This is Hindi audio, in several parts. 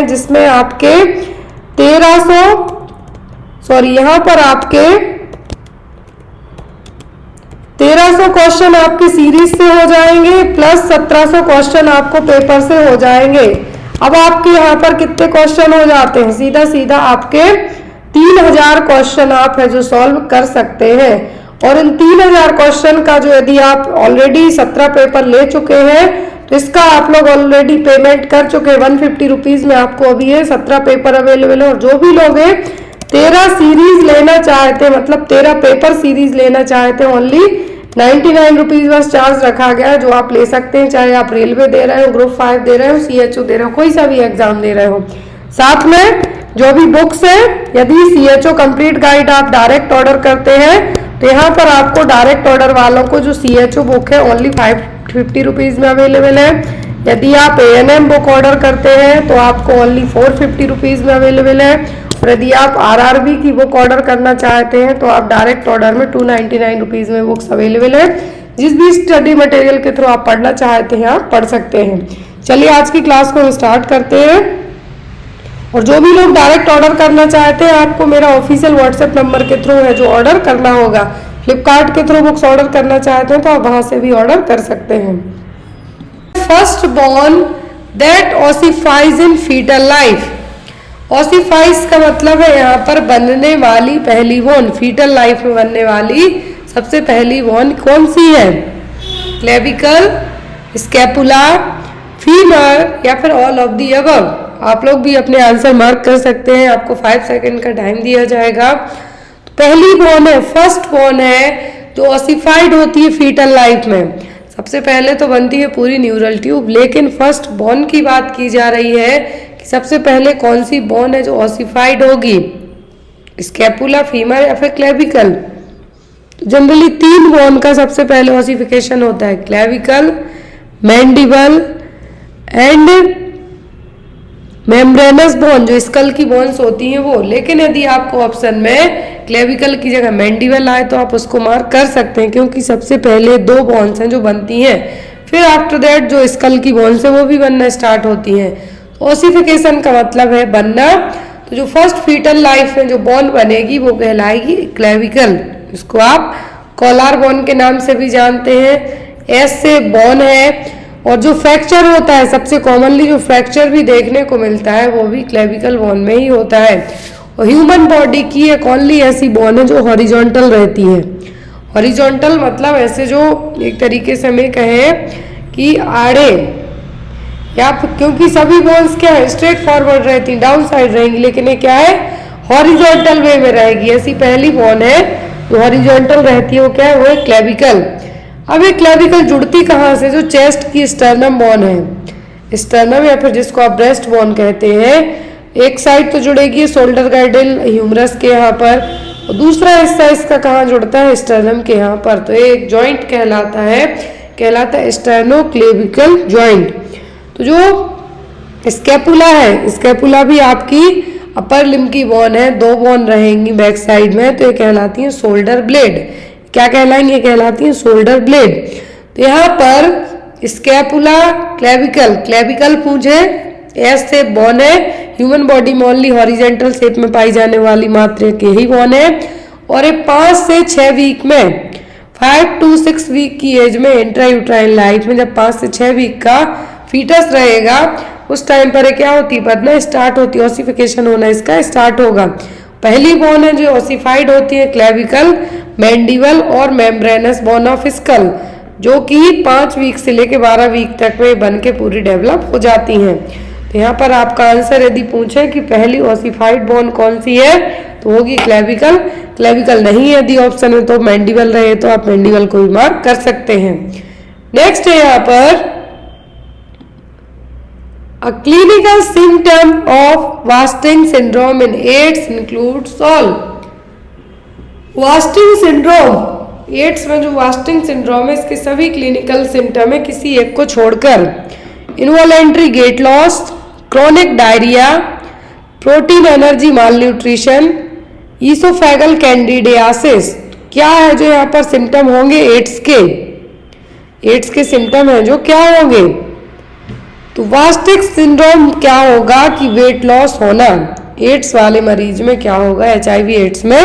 जिसमें आपके 1300 क्वेश्चन आपकी सीरीज से हो जाएंगे प्लस 1700 क्वेश्चन आपको पेपर से हो जाएंगे। अब आपके यहाँ पर कितने क्वेश्चन हो जाते हैं, सीधा सीधा आपके 3000 क्वेश्चन आप है जो सॉल्व कर सकते हैं। और इन 3000 क्वेश्चन का जो यदि आप ऑलरेडी 17 पेपर ले चुके हैं तो इसका आप लोग ऑलरेडी पेमेंट कर चुके हैं। 150 रुपीज में आपको अभी ये 17 पेपर अवेलेबल है। और जो भी लोग 13 सीरीज लेना चाहते हैं, मतलब 13 पेपर सीरीज लेना चाहते हैं, ओनली 99 रुपीज बस चार्ज रखा गया है, जो आप ले सकते हैं। चाहे आप रेलवे दे रहे हो, ग्रुप 5 दे रहे हो, CHO दे रहे हो, कोई सा भी एग्जाम दे रहे हो। साथ में जो भी बुक्स है, यदि CHO कंप्लीट गाइड आप डायरेक्ट ऑर्डर करते हैं तो यहाँ पर आपको डायरेक्ट ऑर्डर वालों को जो CHO बुक है ओनली 550 रुपीज में अवेलेबल है। यदि आप ANM बुक ऑर्डर करते हैं तो आपको ओनली 450 रुपीज में अवेलेबल है। और यदि आप RRB की बुक ऑर्डर करना चाहते हैं तो आप डायरेक्ट ऑर्डर में 299 रुपीज में बुक्स अवेलेबल है। जिस भी स्टडी मटेरियल के थ्रू आप पढ़ना चाहते हैं आप पढ़ सकते हैं। चलिए आज की क्लास को हम स्टार्ट करते हैं। और जो भी लोग डायरेक्ट ऑर्डर करना चाहते हैं, आपको मेरा ऑफिशियल व्हाट्सएप नंबर के थ्रू है जो ऑर्डर करना होगा। फ्लिपकार्ट के थ्रू बुक्स ऑर्डर करना चाहते हैं तो आप वहां से भी ऑर्डर कर सकते हैं। First bone that ossifies in fetal life. Ossifies का मतलब है यहाँ पर बनने वाली पहली बॉर्न। फीटल लाइफ में बनने वाली सबसे पहली बॉर्न कौन सी है? क्लेविकल, स्कैपुला, फीमर या फिर ऑल ऑफ दी अबव। आप लोग भी अपने आंसर मार्क कर सकते हैं, आपको 5 सेकंड का टाइम दिया जाएगा। तो पहली बॉर्न है, फर्स्ट बॉर्न है जो ऑसिफाइड होती है फीटल लाइफ में। सबसे पहले तो बनती है पूरी न्यूरल ट्यूब, लेकिन फर्स्ट बॉर्न की बात की जा रही है कि सबसे पहले कौन सी बॉर्न है जो ऑसिफाइड होगी, स्कैपुला, फीमर या फिर क्लेविकल। तो जनरली 3 बॉर्न का सबसे पहले ऑसिफिकेशन होता है, clavicle, mandible and membranes bone, जो स्कल की बोन्स होती हैं वो। लेकिन यदि आपको ऑप्शन में क्लेविकल की जगह मैंडिबल आए तो आप उसको मार्क कर सकते हैं, क्योंकि सबसे पहले 2 बोन्स हैं जो बनती हैं, फिर आफ्टर दैट जो स्कल की बोन्स है वो भी बनना स्टार्ट होती हैं। ऑसिफिकेशन का मतलब है बनना। तो जो फर्स्ट फीटल लाइफ में जो बोन बनेगी वो कहलाएगी क्लेविकल। इसको आप कॉलर बोन के नाम से भी जानते हैं। एस से बोन है। और जो फ्रैक्चर होता है, सबसे कॉमनली जो फ्रैक्चर भी देखने को मिलता है वो भी क्लेविकल बोन में ही होता है। और ह्यूमन बॉडी की एक ओनली ऐसी बोन है जो हॉरिजॉन्टल रहती है। हॉरिजॉन्टल मतलब ऐसे जो एक तरीके से हमें कहें कि आड़े, या क्योंकि सभी बोन्स क्या है स्ट्रेट फॉरवर्ड रहती हैं, डाउन साइड रहेंगी, लेकिन ये क्या है हॉरिजॉन्टल वे में रहेगी। ऐसी पहली बोन है जो हॉरिजॉन्टल रहती है, वो क्या है, वो है क्लेविकल। अब ये क्लेविकल जुड़ती कहाँ से? जो चेस्ट की स्टर्नम बोन है, स्टर्नम या फिर जिसको आप ब्रेस्ट बोन कहते हैं, एक साइड तो जुड़ेगी शोल्डर गाइडल ह्यूमरस के यहाँ पर, और दूसरा हिस्सा इसका कहाँ जुड़ता है? स्टर्नम के यहाँ पर। तो एक जॉइंट कहलाता है स्टर्नोक्लेविकल जॉइंट। तो जो स्कैपुला है, स्कैपुला भी आपकी अपर लिम्ब की बोन है, 2 बोन रहेंगी बैक साइड में, तो ये कहलाती है शोल्डर ब्लेड। क्या कहलाएंगे? कहलाती है शोल्डर ब्लेड। तो यहाँ पर स्कैपुला, क्लेविकल, क्लेविकल पूछे, एस से बोन है, ह्यूमन बॉडी में ओनली हॉरिजॉन्टल शेप में पाई जाने वाली मात्र यही बोन है। और ये 5 से 6 वीक में, 5 to 6 वीक की एज में, इंट्रायूट्राइन लाइफ में, जब 5 से 6 वीक का फीटस रहेगा उस टाइम पर क्या होती है? बनना स्टार्ट होती है, ऑसिफिकेशन होना इसका स्टार्ट होगा। पहली बोन है जो ऑसिफाइड होती है क्लेविकल, मैंडिबल और मेम्ब्रेनस बोन ऑफ स्कल, जो कि 5 वीक से लेके 12 वीक तक में बन के पूरी डेवलप हो जाती हैं। तो यहाँ पर आपका आंसर यदि पूछे कि पहली ऑसिफाइड बोन कौन सी है तो होगी क्लेविकल। क्लेविकल नहीं है यदि ऑप्शन में तो मैंडिबल रहे तो आप मैंडिबल को भी मार्क कर सकते हैं। नेक्स्ट है यहाँ पर A clinical symptom of Wasting syndrome in AIDS includes all. Wasting syndrome, AIDS में जो वास्टिंग सिंड्रोम है इसके सभी क्लिनिकल सिम्टम है किसी एक को छोड़कर। Involuntary weight loss, chronic diarrhoea, protein energy malnutrition, oesophageal candidiasis. क्या है जो यहाँ पर सिम्टम होंगे एड्स के? एड्स के सिम्टम है जो क्या होंगे? तो वास्टिक सिंड्रोम क्या होगा कि वेट लॉस होना। एड्स वाले मरीज में क्या होगा, HIV एड्स में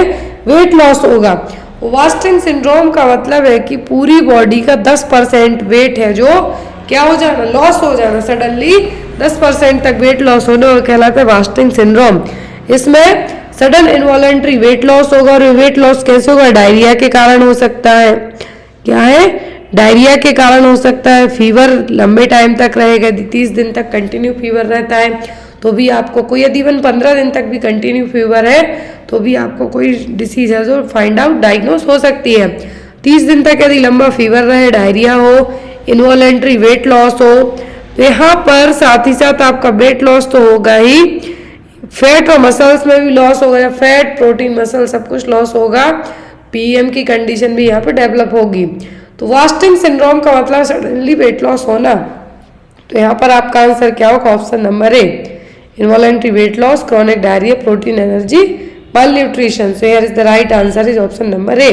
वेट लॉस होगा। वास्टिंग सिंड्रोम का मतलब है कि पूरी बॉडी का 10% वेट है जो क्या हो जाना, लॉस हो जाना, सडनली 10% तक वेट लॉस होने और कहलाता है वास्टिंग सिंड्रोम। इसमें सडन इनवॉलेंट्री वेट लॉस होगा और वेट लॉस कैसे होगा, डायरिया के कारण हो सकता है। क्या है, डायरिया के कारण हो सकता है। फीवर लंबे टाइम तक रहेगा, 30 दिन तक कंटिन्यू फीवर रहता है तो भी आपको कोई, यदि इवन 15 दिन तक भी कंटिन्यू फीवर है तो भी आपको कोई डिसीज है जो फाइंड आउट डायग्नोस हो सकती है। 30 दिन तक यदि लंबा फीवर रहे, डायरिया हो, इनवॉलेंट्री वेट लॉस हो, तो यहाँ पर साथ ही साथ आपका वेट लॉस तो होगा ही, फैट और मसल्स में भी लॉस होगा, फैट प्रोटीन मसल सब कुछ लॉस होगा। PM की कंडीशन भी यहाँ पर डेवलप होगी। तो वास्टिंग सिंड्रोम का मतलब सडनली वेट लॉस होना। तो यहाँ पर आपका आंसर क्या होगा, option number A, involuntary weight loss, chronic diarrhea, protein energy, malnutrition. So here is the right answer is option number A.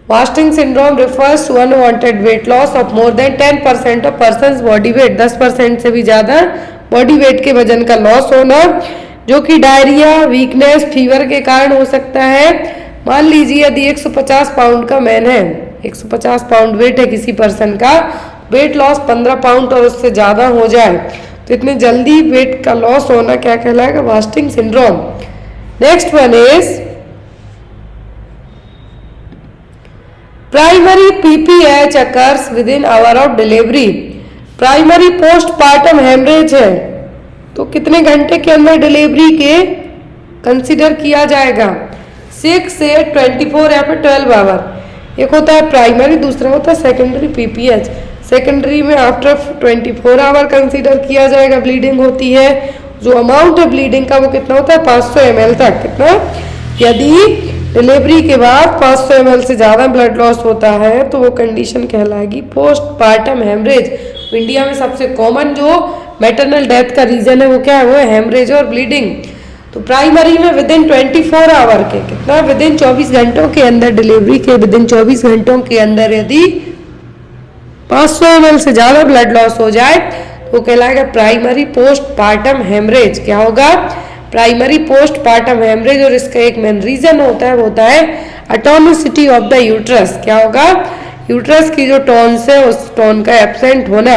Wasting syndrome refers to unwanted weight loss of more than 10% of person's body weight. 10% से भी ज़्यादा बॉडी वेट के वजन का लॉस होना, जो कि डायरिया, वीकनेस, फीवर के कारण हो सकता है। मान लीजिए यदि 150 पाउंड का मैन है, 150 पाउंड वेट है किसी पर्सन का, वेट लॉस 15 पाउंड और उससे ज़्यादा हो जाए तो इतने जल्दी वेट का लॉस होना क्या कहलाएगा, wasting syndrome. Next one is primary PPH occurs within hour of delivery. Primary postpartum haemorrhage है तो कितने घंटे के अंदर डिलीवरी के कंसीडर किया जाएगा, 6 से 24 या फिर 12 आवर। एक होता है प्राइमरी, दूसरा होता है सेकेंडरी PPH। सेकेंडरी में आफ्टर 24 आवर कंसीडर किया जाएगा, ब्लीडिंग होती है। जो अमाउंट है ब्लीडिंग का वो कितना होता है, 500 ml तक। कितना, यदि डिलीवरी के बाद 500 ml से ज़्यादा ब्लड लॉस होता है तो वो कंडीशन कहलाएगी पोस्टपार्टम हेमरेज। इंडिया में सबसे कॉमन जो मैटरनल डेथ का रीजन है वो क्या है, वो है हेमरेज और ब्लीडिंग। तो प्राइमरी में विद इन 24 आवर के, कितना, विद इन 24 घंटों के अंदर, डिलीवरी के विद इन 24 घंटों के अंदर यदि 500 ml से ज़्यादा ब्लड लॉस हो जाए तो कहलाएगा प्राइमरी पोस्टपार्टम हेमरेज। क्या होगा, प्राइमरी पोस्टपार्टम हेमरेज। और इसका एक मेन रीजन होता है, वो होता है एटोनिसिटी ऑफ द यूट्रस। क्या होगा, यूट्रस की जो टोन्स है उस टोन का एब्सेंट होना,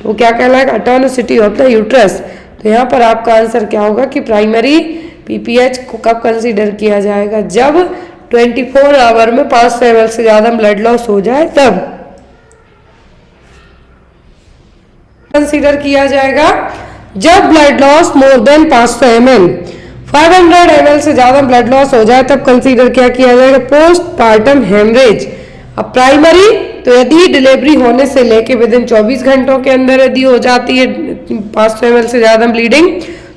वो क्या कहलाएगा, एटोनिसिटी ऑफ द यूट्रस। तो यहाँ पर आपका आंसर क्या होगा कि प्राइमरी PPH को कब कंसीडर किया जाएगा, जब 24 आवर में 500 ml से ज़्यादा ब्लड लॉस हो जाए तब कंसीडर किया जाएगा। जब blood loss more than 500 ml, 500 ml से ज्यादा ब्लड लॉस हो जाए तब कंसीडर क्या किया जाएगा, पोस्टपार्टम हेमरेज। अब प्राइमरी तो यदि डिलीवरी होने से लेके विद इन 24 घंटों के अंदर यदि हो जाती है 500 ml से ज्यादा ब्लीडिंग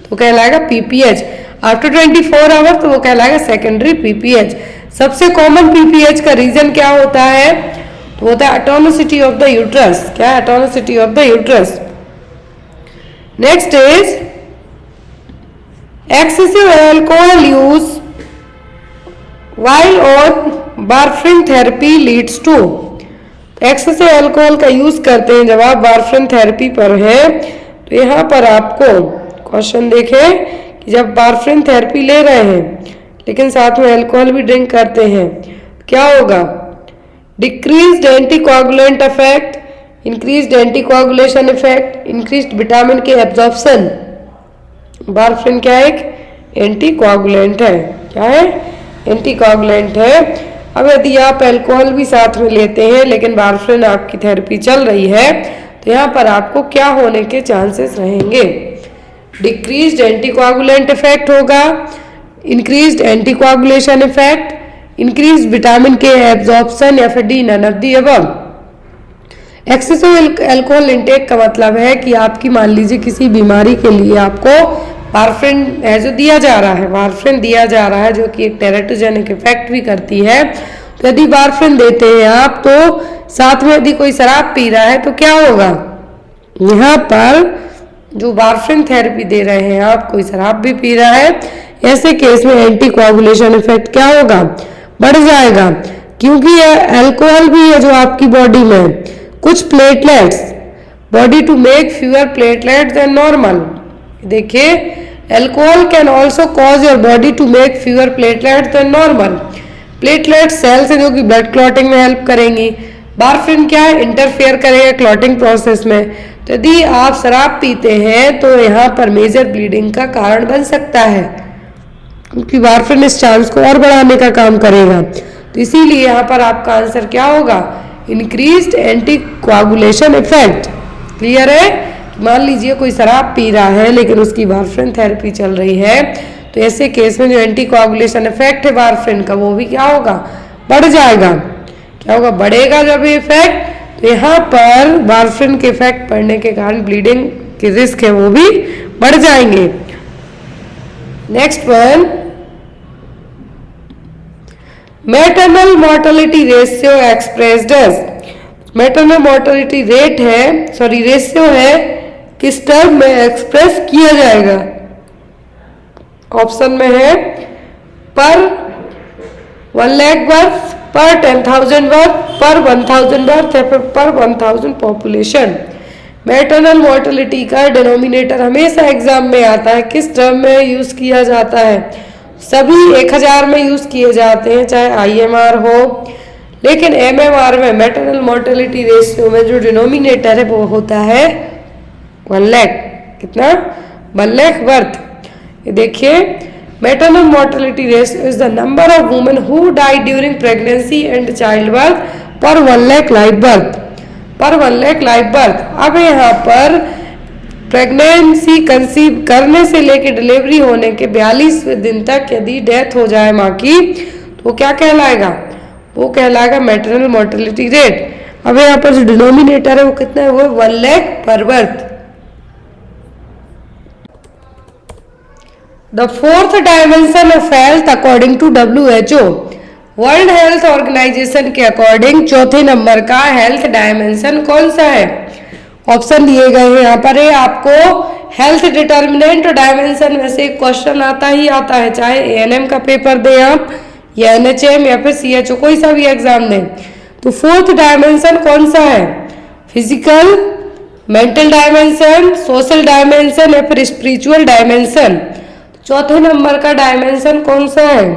तो कहलाएगा PPH। आफ्टर 24 आवर तो वो कहलाएगा सेकेंडरी PPH। सबसे कॉमन PPH का रीजन क्या होता है, तो होता है एटोनिसिटी ऑफ द यूट्रस। क्या है, atonicity of the uterus. Next is excessive alcohol use while on warfarin therapy leads to. Excessive alcohol का यूज करते हैं जब आप वार्फरिन थेरेपी पर हैं तो यहाँ पर आपको क्वेश्चन देखें कि जब वार्फरिन थेरेपी ले रहे हैं लेकिन साथ में अल्कोहल भी ड्रिंक करते हैं क्या होगा, decreased anticoagulant effect, increased anticoagulation effect, increased vitamin K absorption. Warfarin क्या है, एक एंटीकोगुलेंट है। क्या है, एंटीकोगुलेंट है। अब यदि आप अल्कोहल भी साथ में लेते हैं लेकिन वार्फरिन आपकी थेरेपी चल रही है तो यहाँ पर आपको क्या होने के चांसेस रहेंगे, डिक्रीज्ड एंटीकोगुलेंट इफेक्ट होगा, increased anticoagulation effect, increased vitamin K absorption या फिर D none of the above. Excessive alcohol intake का मतलब है कि आपकी मान लीजिए किसी बीमारी के लिए आपको वार्फरिन है जो दिया जा रहा है, वार्फरिन दिया जा रहा है जो कि एक टेरेटोजेनिक इफेक्ट भी करती है। तो यदि वार्फरिन देते हैं आप तो साथ में यदि कोई शराब पी रहा है तो क्या होगा, यहाँ पर जो वार्फरिन थेरेपी दे रहे हैं आप, कोई शराब भी पी रहा है, ऐसे केस में एंटीकोगुलेशन इफेक्ट क्या होगा, बढ़ जाएगा। क्योंकि अल्कोहल भी है जो आपकी बॉडी में कुछ platelets body to make fewer platelet than normal. देखिए, alcohol can also cause your body to make fewer platelet than normal. Platelet cells हैं जो कि ब्लड क्लॉटिंग में हेल्प करेंगी। वारफिन क्या है, इंटरफेयर करेगा क्लॉटिंग प्रोसेस में। तो यदि आप शराब पीते हैं तो यहाँ पर मेजर ब्लीडिंग का कारण बन सकता है, क्योंकि वारफिन इस चांस को और बढ़ाने का काम करेगा। तो इसीलिए यहाँ पर आपका आंसर क्या होगा, increased anti coagulation effect. Clear है? मान लीजिए कोई शराब पी रहा है लेकिन उसकी वारफिन थेरेपी चल रही है, तो ऐसे केस में जो एंटी कोआगुलेशन इफेक्ट है वारफिन का, वो भी क्या होगा, बढ़ जाएगा। क्या होगा, बढ़ेगा जब ये इफेक्ट। तो यहाँ पर वारफिन के इफेक्ट पड़ने के कारण ब्लीडिंग के रिस्क है वो भी बढ़ जाएंगे। Next one, maternal mortality ratio expressed as. Maternal mortality rate है, सॉरी रेशियो है, किस टर्म में एक्सप्रेस किया जाएगा? ऑप्शन में है पर 1 लाख बर्थ, पर 10,000 बर्थ, पर 1,000 बर्थ या फिर पर 1,000 पॉपुलेशन। मैटरनल मोर्टेलिटी का डिनोमिनेटर हमेशा एग्जाम में आता है, किस टर्म में यूज किया जाता है? सभी 1000 में यूज किए जाते हैं, चाहे IMR हो, लेकिन MMR में मैटरनल मोर्टेलिटी रेशियो में जो डिनोमिनेटर है वो होता है 1 लाख। कितना? 1 लाख बर्थ। ये देखिए, maternal mortality ratio is the number of women who die during pregnancy and child birth per 1 lakh live birth, per 1 lakh live birth. अब यहाँ पर प्रेगनेंसी कंसीव करने से लेकर डिलीवरी होने के 42वें दिन तक यदि डेथ हो जाए माँ की, तो वो क्या कहलाएगा? वो कहलाएगा मैटरनल मोर्टेलिटी रेट। अब यहाँ पर जो डिनोमिनेटर है वो कितना है, वो 1 lakh per birth. The fourth dimension of health according to WHO, world health organisation के अकॉर्डिंग चौथे नंबर का हेल्थ डायमेंशन कौन सा है? ऑप्शन दिए गए हैं यहाँ पर। आपको हेल्थ डिटर्मिनेंट डायमेंशन में से एक क्वेश्चन आता ही आता है, चाहे ANM का पेपर दें आप या NHM या फिर CHO, कोई सा भी एग्जाम दें। तो फोर्थ डायमेंशन कौन सा है? Physical, mental dimension, social dimension या फिर स्पिरिचुअल डायमेंशन। चौथे नंबर का डायमेंशन कौन सा है?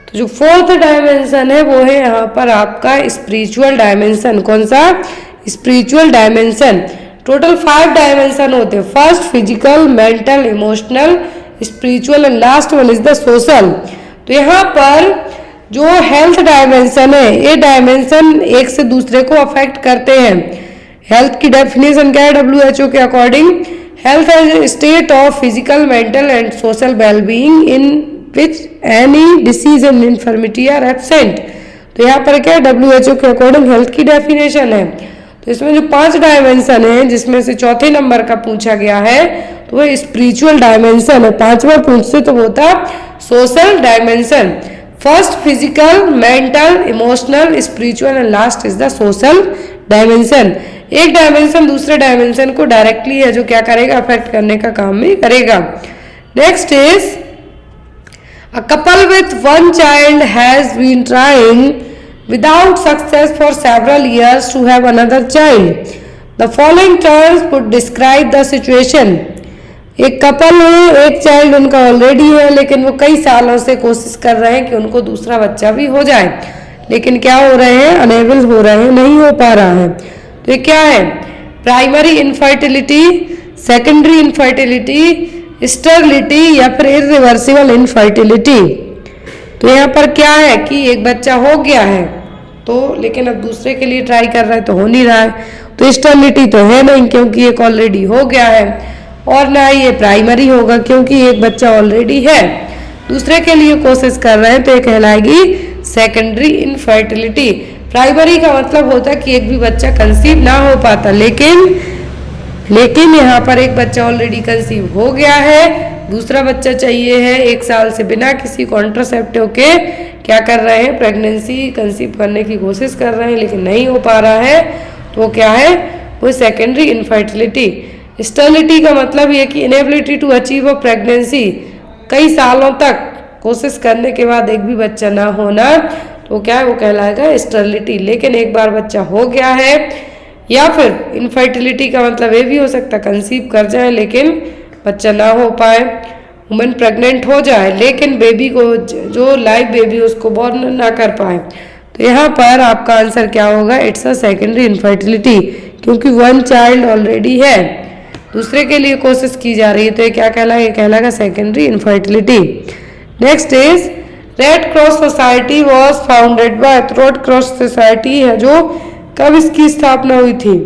तो जो फोर्थ डायमेंशन है वो है यहाँ पर आपका स्पिरिचुअल डायमेंशन। कौन सा? Spiritual dimension. टोटल 5 डायमेंशन होते हैं, first physical, mental, emotional, spiritual and last one is the social. तो यहाँ पर जो हेल्थ डायमेंशन है, ये डायमेंशन एक से दूसरे को अफेक्ट करते हैं। हेल्थ की डेफिनेशन क्या है WHO के according? Health as state of physical, mental and social wellbeing in which any disease and infirmity are absent. तो यहाँ पर क्या WHO के अकॉर्डिंग हेल्थ की डेफिनेशन है। तो इसमें जो 5 डायमेंशन है जिसमें से चौथे नंबर का पूछा गया है तो वो स्पिरिचुअल डायमेंशन है। 5वां पूछते तो वो था social dimension. First physical, mental, emotional, spiritual and last is the social dimension. एक डायमेंशन दूसरे डायमेंशन को डायरेक्टली है जो क्या करेगा, अफेक्ट करने का काम भी करेगा। Next is a couple with 1 child has been trying without success for several years to have another child. The following terms would describe the situation. एक कपल है, एक चाइल्ड उनका ऑलरेडी है, लेकिन वो कई सालों से कोशिश कर रहे हैं कि उनको दूसरा बच्चा भी हो जाए, लेकिन क्या हो रहे हैं, अनेबल हो रहे हैं, नहीं हो पा रहा है। तो ये क्या है? Primary infertility, secondary infertility, sterility या फिर इरिवर्सिबल इनफर्टिलिटी। तो यहाँ पर क्या है कि एक बच्चा हो गया है तो लेकिन अब दूसरे के लिए ट्राई कर रहा है तो हो नहीं रहा है, तो स्टेरिलिटी तो है नहीं क्योंकि एक ऑलरेडी हो गया है, और ना ये प्राइमरी होगा क्योंकि एक बच्चा ऑलरेडी है, दूसरे के लिए कोशिश कर रहे हैं तो ये कहलाएगी सेकेंडरी इनफर्टिलिटी। प्राइमरी का मतलब होता है कि एक भी बच्चा कंसीव ना हो पाता, लेकिन यहाँ पर एक बच्चा ऑलरेडी कंसीव हो गया है, दूसरा बच्चा चाहिए है, 1 साल से बिना किसी कॉन्ट्रासेप्टिव के क्या कर रहे हैं, प्रेगनेंसी कंसीव करने की कोशिश कर रहे हैं लेकिन नहीं हो पा रहा है, तो क्या है, वो सेकेंडरी इनफर्टिलिटी। स्टेरिलिटी का मतलब ये कि inability to achieve a pregnancy, कई सालों तक कोशिश करने के बाद एक भी बच्चा ना होना, तो क्या है, वो कहलाएगा स्टेरिलिटी। लेकिन एक बार बच्चा हो गया है, या फिर इनफर्टिलिटी का मतलब ये भी हो सकता है कंसीव कर जाए लेकिन बच्चा ना हो पाए, वुमेन प्रेग्नेंट हो जाए लेकिन बेबी को जो लाइव बेबी उसको बॉर्न ना कर पाए। तो यहाँ पर आपका आंसर क्या होगा, इट्स अ सेकेंडरी इनफर्टिलिटी, क्योंकि वन चाइल्ड ऑलरेडी है, दूसरे के लिए कोशिश की जा रही है, तो ये क्या कहलाएगा, कहलाएगा secondary infertility. Next is red cross society was founded by, red cross society है जो कब इसकी स्थापना हुई थी,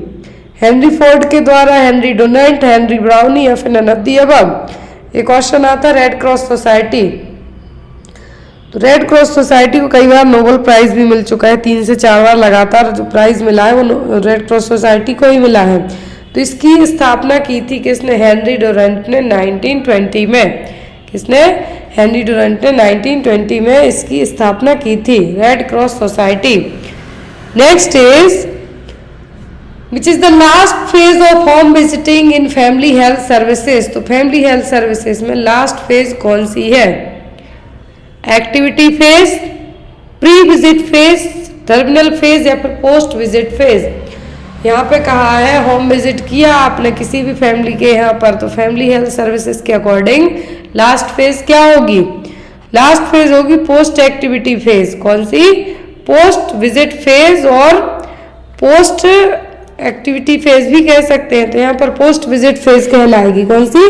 हेनरी फोर्ड के द्वारा, हेनरी डोनाल्ड, हेनरी ब्राउनी या फिर नन ऑफ द अबव। एक क्वेश्चन आता है रेड क्रॉस सोसाइटी, तो रेड क्रॉस सोसाइटी को कई बार नोबेल प्राइज भी मिल चुका है, 3 से 4 बार लगातार जो प्राइज मिला है वो रेड क्रॉस सोसाइटी को ही मिला है। तो इसकी स्थापना की थी किसने, हेनरी डोनाल्ड ने 1920 में। किसने, हेनरी डोनाल्ड ने 1920 में इसकी स्थापना की थी, red cross society. Next is which is the last phase of home visiting in family health services. तो फैमिली हेल्थ सर्विसेज में लास्ट फेज कौन सी है, activity phase, pre visit phase, terminal phase या फिर पोस्ट विजिट फेज। यहाँ पे कहा है होम विजिट किया आपने किसी भी फैमिली के यहाँ पर, तो फैमिली हेल्थ सर्विसेज के अकॉर्डिंग लास्ट फेज क्या होगी, लास्ट फेज होगी पोस्ट एक्टिविटी फेज। कौन सी, पोस्ट विजिट फेज और पोस्ट एक्टिविटी फेज भी कह सकते हैं, तो यहाँ पर पोस्ट विजिट फेज कहलाएगी कौन सी,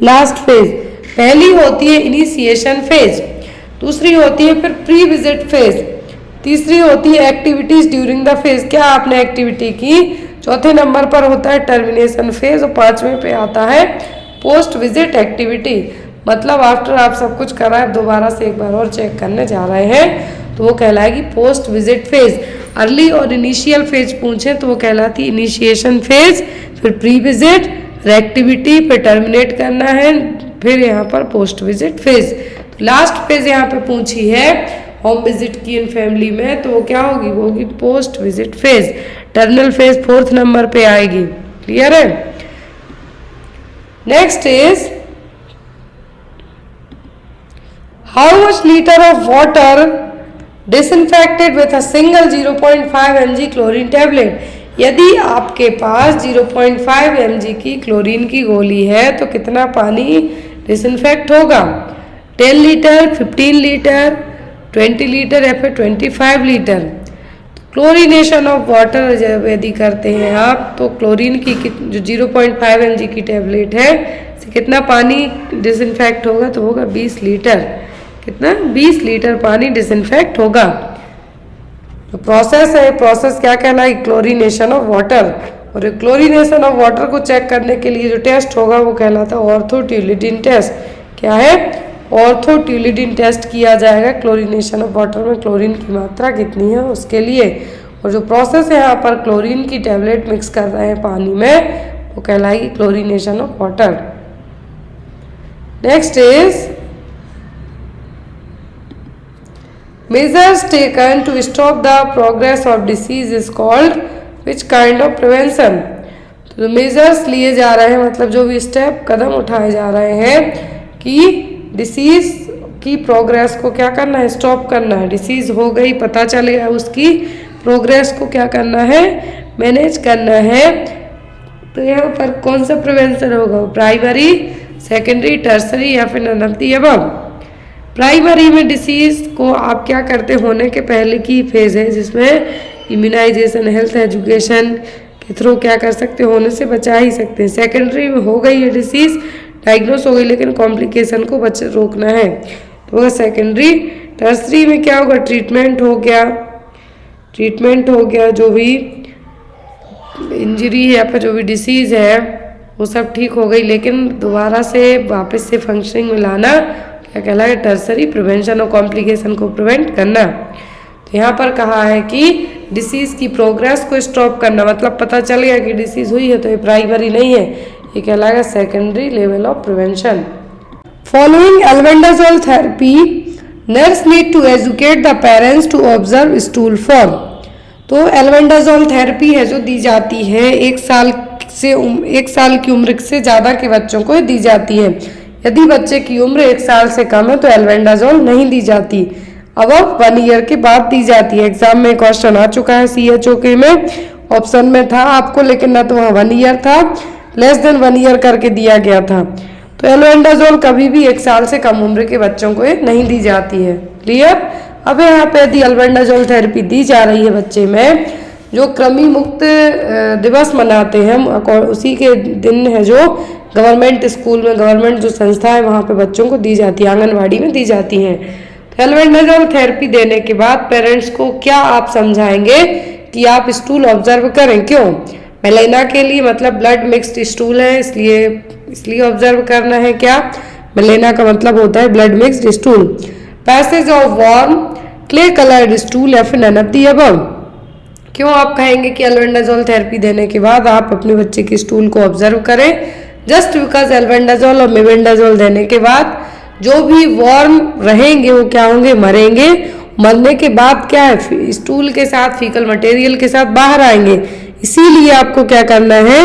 लास्ट फेज। पहली होती है इनिशिएशन फेज, दूसरी होती है फिर प्री विजिट फेज, तीसरी होती है एक्टिविटीज ड्यूरिंग द फेज, क्या आपने एक्टिविटी की, चौथे नंबर पर होता है टर्मिनेशन फेज और पांचवें पे आता है पोस्ट विजिट एक्टिविटी। मतलब आफ्टर आप सब कुछ करा है दोबारा से एक बार और चेक करने जा रहे हैं तो वो कहलाएगी पोस्ट विजिट फेज। अर्ली और इनिशियल फेज पूछे तो वो कहलाती इनिशिएशन फेज, फिर प्री विजिट, फिर एक्टिविटी, फिर टर्मिनेट करना है, फिर यहाँ पर post visit phase. Last phase यहाँ पे पूछी है होम विजिट की इन फैमिली में, तो वो क्या होगी, वो होगी post visit phase. Terminal phase 4th number पे आएगी। क्लियर है। Next is how much litre of water disinfected with a single 0.5 mg chlorine tablet. यदि आपके पास 0.5 mg की क्लोरीन की गोली है तो कितना पानी डिसइंफेक्ट होगा, 10 लीटर, 15 लीटर, 20 लीटर या फिर 25 लीटर। क्लोरीनेशन ऑफ वाटर जब यदि करते हैं आप तो क्लोरीन की जो 0.5 mg की टेबलेट है से कितना पानी डिसइंफेक्ट होगा, तो होगा 20 लीटर। कितना, 20 लीटर पानी डिसइंफेक्ट होगा। तो प्रोसेस है, प्रोसेस क्या कहलाएगी, क्लोरीनेशन ऑफ वाटर। और क्लोरीनेशन ऑफ वाटर को चेक करने के लिए जो टेस्ट होगा वो कहलाता है ऑर्थोट्यूलिडीन टेस्ट। क्या है, ऑर्थोट्यूलिडीन टेस्ट किया जाएगा क्लोरीनेशन ऑफ वाटर में क्लोरीन की मात्रा कितनी है उसके लिए। और जो प्रोसेस है यहाँ पर क्लोरीन की टेबलेट मिक्स कर रहे हैं पानी में वो कहलाएगी chlorination of water. Next is measures taken to stop the progress of disease is called which kind of prevention। तो मेजर्स लिए जा रहे हैं मतलब जो भी स्टेप कदम उठाए जा रहे हैं कि डिसीज की प्रोग्रेस को क्या करना है, स्टॉप करना है। डिसीज हो गई, पता चल गया, उसकी प्रोग्रेस को क्या करना है, मैनेज करना है। तो यहाँ पर कौन सा प्रिवेंशन होगा, प्राइमरी, सेकेंडरी, टर्सरी या फिर none of the above. Primary में डिसीज को आप क्या करते, होने के पहले की फेज है जिसमें इम्यूनाइजेशन, हेल्थ एजुकेशन के थ्रू क्या कर सकते, होने से बचा ही सकते हैं। सेकेंडरी में हो गई है डिसीज, डायग्नोस हो गई लेकिन कॉम्प्लिकेशन को रोकना है तो होगा सेकेंडरी। टर्सरी में क्या होगा, ट्रीटमेंट हो गया, ट्रीटमेंट हो गया, जो भी इंजरी है या फिर जो भी डिसीज है वो सब ठीक हो गई लेकिन दोबारा से वापस से फंक्शनिंग में लाना क्या कहलाएगा, टर्सरी। प्रिवेंशन और कॉम्प्लिकेशन को प्रिवेंट करना। तो यहाँ पर कहा है कि डिसीज की प्रोग्रेस को स्टॉप करना, मतलब पता चल गया कि डिसीज हुई है तो ये प्राइमरी नहीं है, ये कहलाएगा secondary level of prevention. Following albendazole therapy nurse need to educate the parents to observe stool form. तो एल्बेंडाजोल थेरेपी है जो दी जाती है 1 साल की उम्र से ज़्यादा के बच्चों को दी जाती है। यदि बच्चे की उम्र 1 साल से कम है तो एल्बेंडाजोल नहीं दी जाती, अब 1 ईयर के बाद दी जाती है। एग्जाम में क्वेश्चन आ चुका है CHOK में, ऑप्शन में था आपको, लेकिन ना तो वहाँ 1 ईयर था, लेस देन 1 ईयर करके दिया गया था। तो एल्बेंडाजोल कभी भी 1 साल से कम उम्र के बच्चों को नहीं दी जाती है। क्लियर। अब यहाँ पे यदि एल्बेंडाजोल थेरेपी दी जा रही है बच्चे में, जो कृमि मुक्त दिवस मनाते हैं हम, उसी के दिन है जो गवर्नमेंट स्कूल में, गवर्नमेंट जो संस्था है वहाँ पे बच्चों को दी जाती है, आंगनवाड़ी में दी जाती हैं। तो एल्बेंडाजोल थेरेपी देने के बाद पेरेंट्स को क्या आप समझाएंगे कि आप स्टूल ऑब्जर्व करें। क्यों? मेलेना के लिए, मतलब ब्लड मिक्स्ड स्टूल है, इसलिए ऑब्जर्व करना है। क्या? मेलेना का मतलब होता है blood mixed stool. Passage of warm clay coloured stool या फिर नन ऑफ द अबव। क्यों आप कहेंगे कि एल्बेंडाजोल थेरेपी देने के बाद आप अपने बच्चे के स्टूल को ऑब्जर्व करें? जस्ट बिकॉज एल्बेंडाजोल और मेबेंडाजोल देने के बाद जो भी वार्म रहेंगे वो क्या होंगे? मरेंगे। मरने के बाद क्या है? स्टूल के साथ, फीकल मटेरियल के साथ बाहर आएंगे। इसीलिए आपको क्या करना है?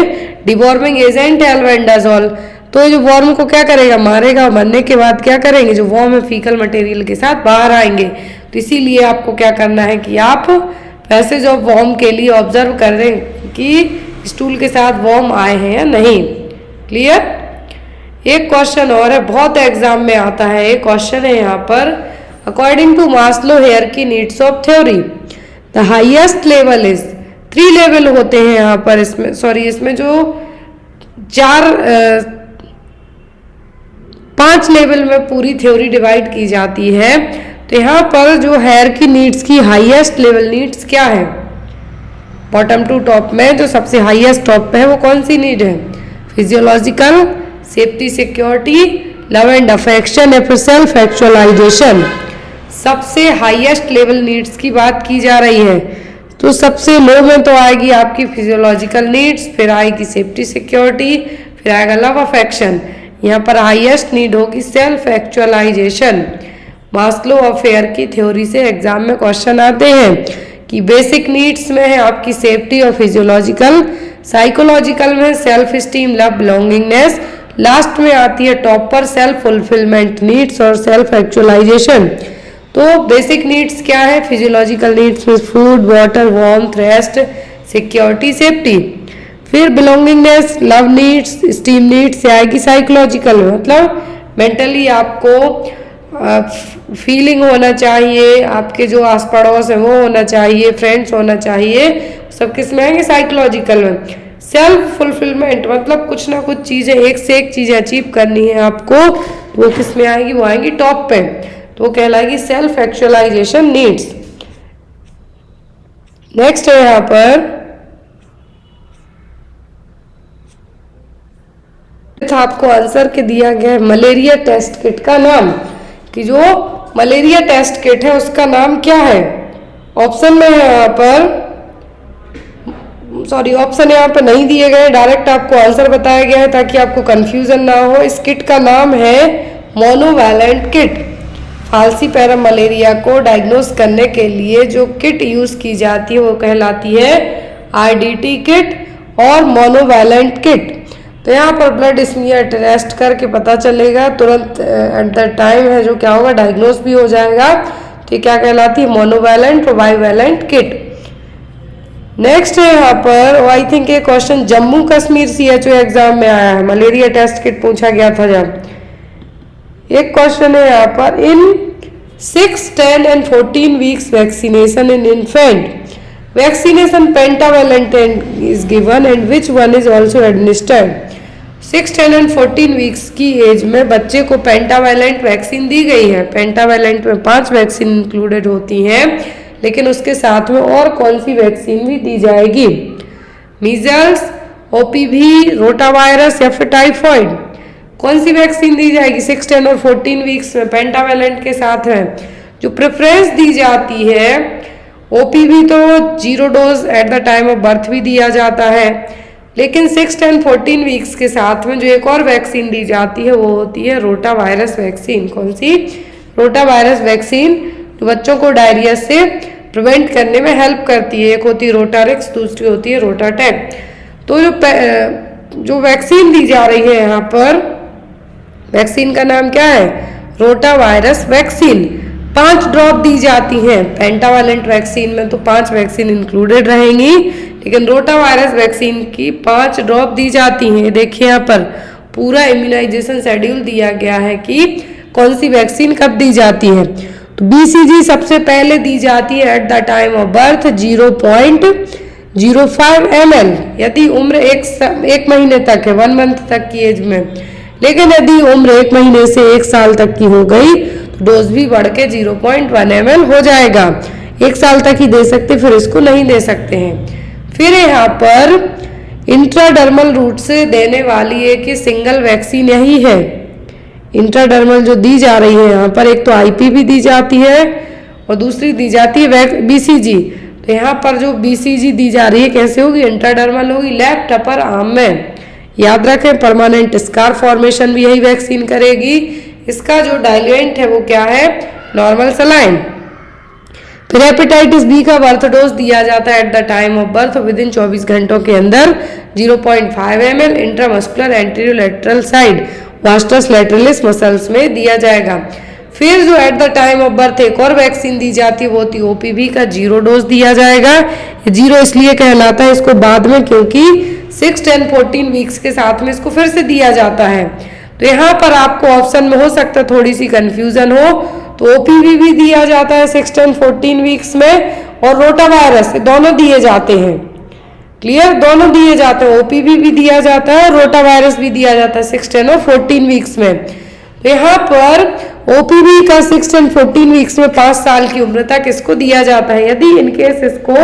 डिवॉर्मिंग एजेंट है एल्बेंडाजोल, तो ये जो वार्म को क्या करेगा? मारेगा। मरने के बाद क्या करेंगे? जो वार्म है फीकल मटेरियल के साथ बाहर आएंगे। तो इसीलिए आपको क्या करना है कि आप पैसेज ऑफ वार्म के लिए ऑब्जर्व कर रहे हैं कि स्टूल के साथ वार्म आए हैं या नहीं। क्लियर। एक क्वेश्चन और है, बहुत एग्जाम में आता है। एक क्वेश्चन है यहाँ पर, according to Maslow hierarchy needs of theory the highest level is, 3 level होते हैं यहाँ पर, इसमें जो 5 लेवल में पूरी थ्योरी डिवाइड की जाती है। तो यहाँ पर जो हायरार्की नीड्स की हाईएस्ट लेवल नीड्स क्या है? बॉटम टू टॉप में जो सबसे हाईएस्ट टॉप पे है वो कौन सी नीड है? Physiological, safety security, love and affection या फिर सेल्फ एक्चुअलाइजेशन। सबसे हाईएस्ट लेवल नीड्स की बात की जा रही है। तो सबसे लो में तो आएगी आपकी फिजियोलॉजिकल नीड्स, फिर आएगी सेफ्टी सिक्योरिटी, फिर आएगा लव अफेक्शन। यहाँ पर हाईएस्ट नीड होगी self actualisation. Maslow of hierarchy theory से एग्जाम में क्वेश्चन आते हैं कि बेसिक नीड्स में है आपकी सेफ्टी और फिजियोलॉजिकल, साइकोलॉजिकल में self esteem, love, belongingness, last में आती है टॉप पर सेल्फ फुलफिलमेंट नीड्स और सेल्फ एक्चुअलाइजेशन। तो बेसिक नीड्स क्या है? फिजियोलॉजिकल नीड्स में food, water, warmth, rest, security, safety. फिर belongingness, love needs, esteem needs से आएगी साइकोलॉजिकल में, मतलब मेंटली आपको फीलिंग होना चाहिए, आपके जो आस पड़ोस है वो होना चाहिए, फ्रेंड्स होना चाहिए, सब किस में आएंगे? साइकोलॉजिकल में। सेल्फ फुलफिलमेंट मतलब कुछ ना कुछ चीज़ें, एक से एक चीज़ें अचीव करनी है आपको, तो वो किस में आएगी? वो आएंगी टॉप पे, तो वो कहलाएगी सेल्फ एक्चुअलाइजेशन नीड्स। नेक्स्ट है यहाँ पर आपको आंसर के दिया गया है मलेरिया टेस्ट किट का नाम, कि जो मलेरिया टेस्ट किट है उसका नाम क्या है? ऑप्शन में है यहाँ पर, सॉरी ऑप्शन यहाँ पर नहीं दिए गए, डायरेक्ट आपको आंसर बताया गया है ताकि आपको कंफ्यूजन ना हो। इस किट का नाम है मोनोवैलेंट किट। फालसी पैरा मलेरिया को डायग्नोस करने के लिए जो किट यूज की जाती है वो कहलाती है आईडीटी किट और मोनोवैलेंट किट। तो यहाँ पर ब्लड स्मीयर टेस्ट करके पता चलेगा तुरंत, एट द टाइम है जो क्या होगा? डायग्नोस भी हो जाएगा। तो ये क्या कहलाती है? मोनोवैलेंट और बाईवैलेंट किट। नेक्स्ट है यहाँ पर, आई थिंक ये question Jammu Kashmir CHO exam में आया है, मलेरिया टेस्ट किट पूछा गया था जब। एक क्वेश्चन है यहाँ पर, इन 6, 10 and 14 weeks vaccination in infant, vaccination pentavalent is given and which one is also administered? 6, 10 and 14 weeks की एज में बच्चे को पेंटावैलेंट वैक्सीन दी गई है। पेंटावैलेंट में 5 वैक्सीन इंक्लूडेड होती हैं, लेकिन उसके साथ में और कौन सी वैक्सीन भी दी जाएगी? मीजल्स, OPV, रोटावायरस या फिर टाइफॉइड? कौन सी वैक्सीन दी जाएगी 6, 10 और 14 वीक्स में पेंटावैलेंट के साथ में? जो प्रेफरेंस दी जाती है, OPV तो 0 dose eight the time of birth भी दिया जाता है, लेकिन 6, 10, 14 वीक्स के साथ में जो एक और वैक्सीन दी जाती है वो होती है रोटा वायरस वैक्सीन। कौन सी? रोटा वायरस वैक्सीन, जो बच्चों को डायरिया से प्रिवेंट करने में हेल्प करती है। एक होती है रोटारिक्स, दूसरी होती है रोटाटैक। तो जो वैक्सीन दी जा रही है यहाँ पर, वैक्सीन का नाम क्या है? Rota virus vaccine. 5 ड्रॉप दी जाती हैं। पेंटावालेंट वैक्सीन में तो 5 वैक्सीन इंक्लूडेड रहेंगी, लेकिन रोटा वायरस वैक्सीन की 5 ड्रॉप दी जाती हैं। देखिए यहाँ पर पूरा इम्यूनाइजेशन शेड्यूल दिया गया है कि कौन सी वैक्सीन कब दी जाती है। तो BCG सबसे पहले दी जाती है eight the time of birth 0.05 ml यदि उम्र एक महीने तक है, 1 मंथ तक की एज में। लेकिन यदि उम्र 1 महीने से 1 साल तक की हो गई तो डोज भी बढ़ के 0.1 ml हो जाएगा। 1 साल तक ही दे सकते, फिर इसको नहीं दे सकते हैं। फिर यहाँ पर इंट्राडर्मल रूट से देने वाली एक ही सिंगल वैक्सीन यही है। इंट्राडर्मल जो दी जा रही है यहाँ पर, एक तो IPV दी जाती है और दूसरी दी जाती है BCG। तो यहाँ पर जो BCG दी जा रही है कैसे होगी, इंट्राडर्मल होगी, लेफ्ट अपर आर्म में। याद रखें परमानेंट स्कार फॉर्मेशन भी यही वैक्सीन करेगी। इसका जो डाइल्यूएंट है वो क्या है, नॉर्मल सलाइन। फिर हेपेटाइटिस बी का बर्थ डोज दिया जाता है eight the time of birth with in 24 घंटों के अंदर 0.5 ml intramuscular anterior lateral side vastus लैटरलिस muscles में दिया जाएगा। फिर जो eight the time of birth एक और वैक्सीन दी जाती है वो होती है OPV का 0 डोज दिया जाएगा। 0 इसलिए कहलाता है इसको बाद में, क्योंकि 6, 10, 14 वीक्स के साथ में इसको फिर से दिया जाता है। तो यहाँ पर आपको ऑप्शन में हो सकता है थोड़ी सी कंफ्यूजन हो, तो OPV भी दिया जाता है 6, 10, 14 वीक्स में, और रोटा वायरस दोनों दिए जाते हैं। क्लियर, दोनों दिए जाते हैं, OPV भी दिया जाता है, रोटा वायरस भी दिया जाता है 6, 10 और 14 वीक्स में। तो यहाँ पर OPV का 6, 10, 14 वीक्स में 5 साल की उम्र तक इसको दिया जाता है। यदि इनकेस इसको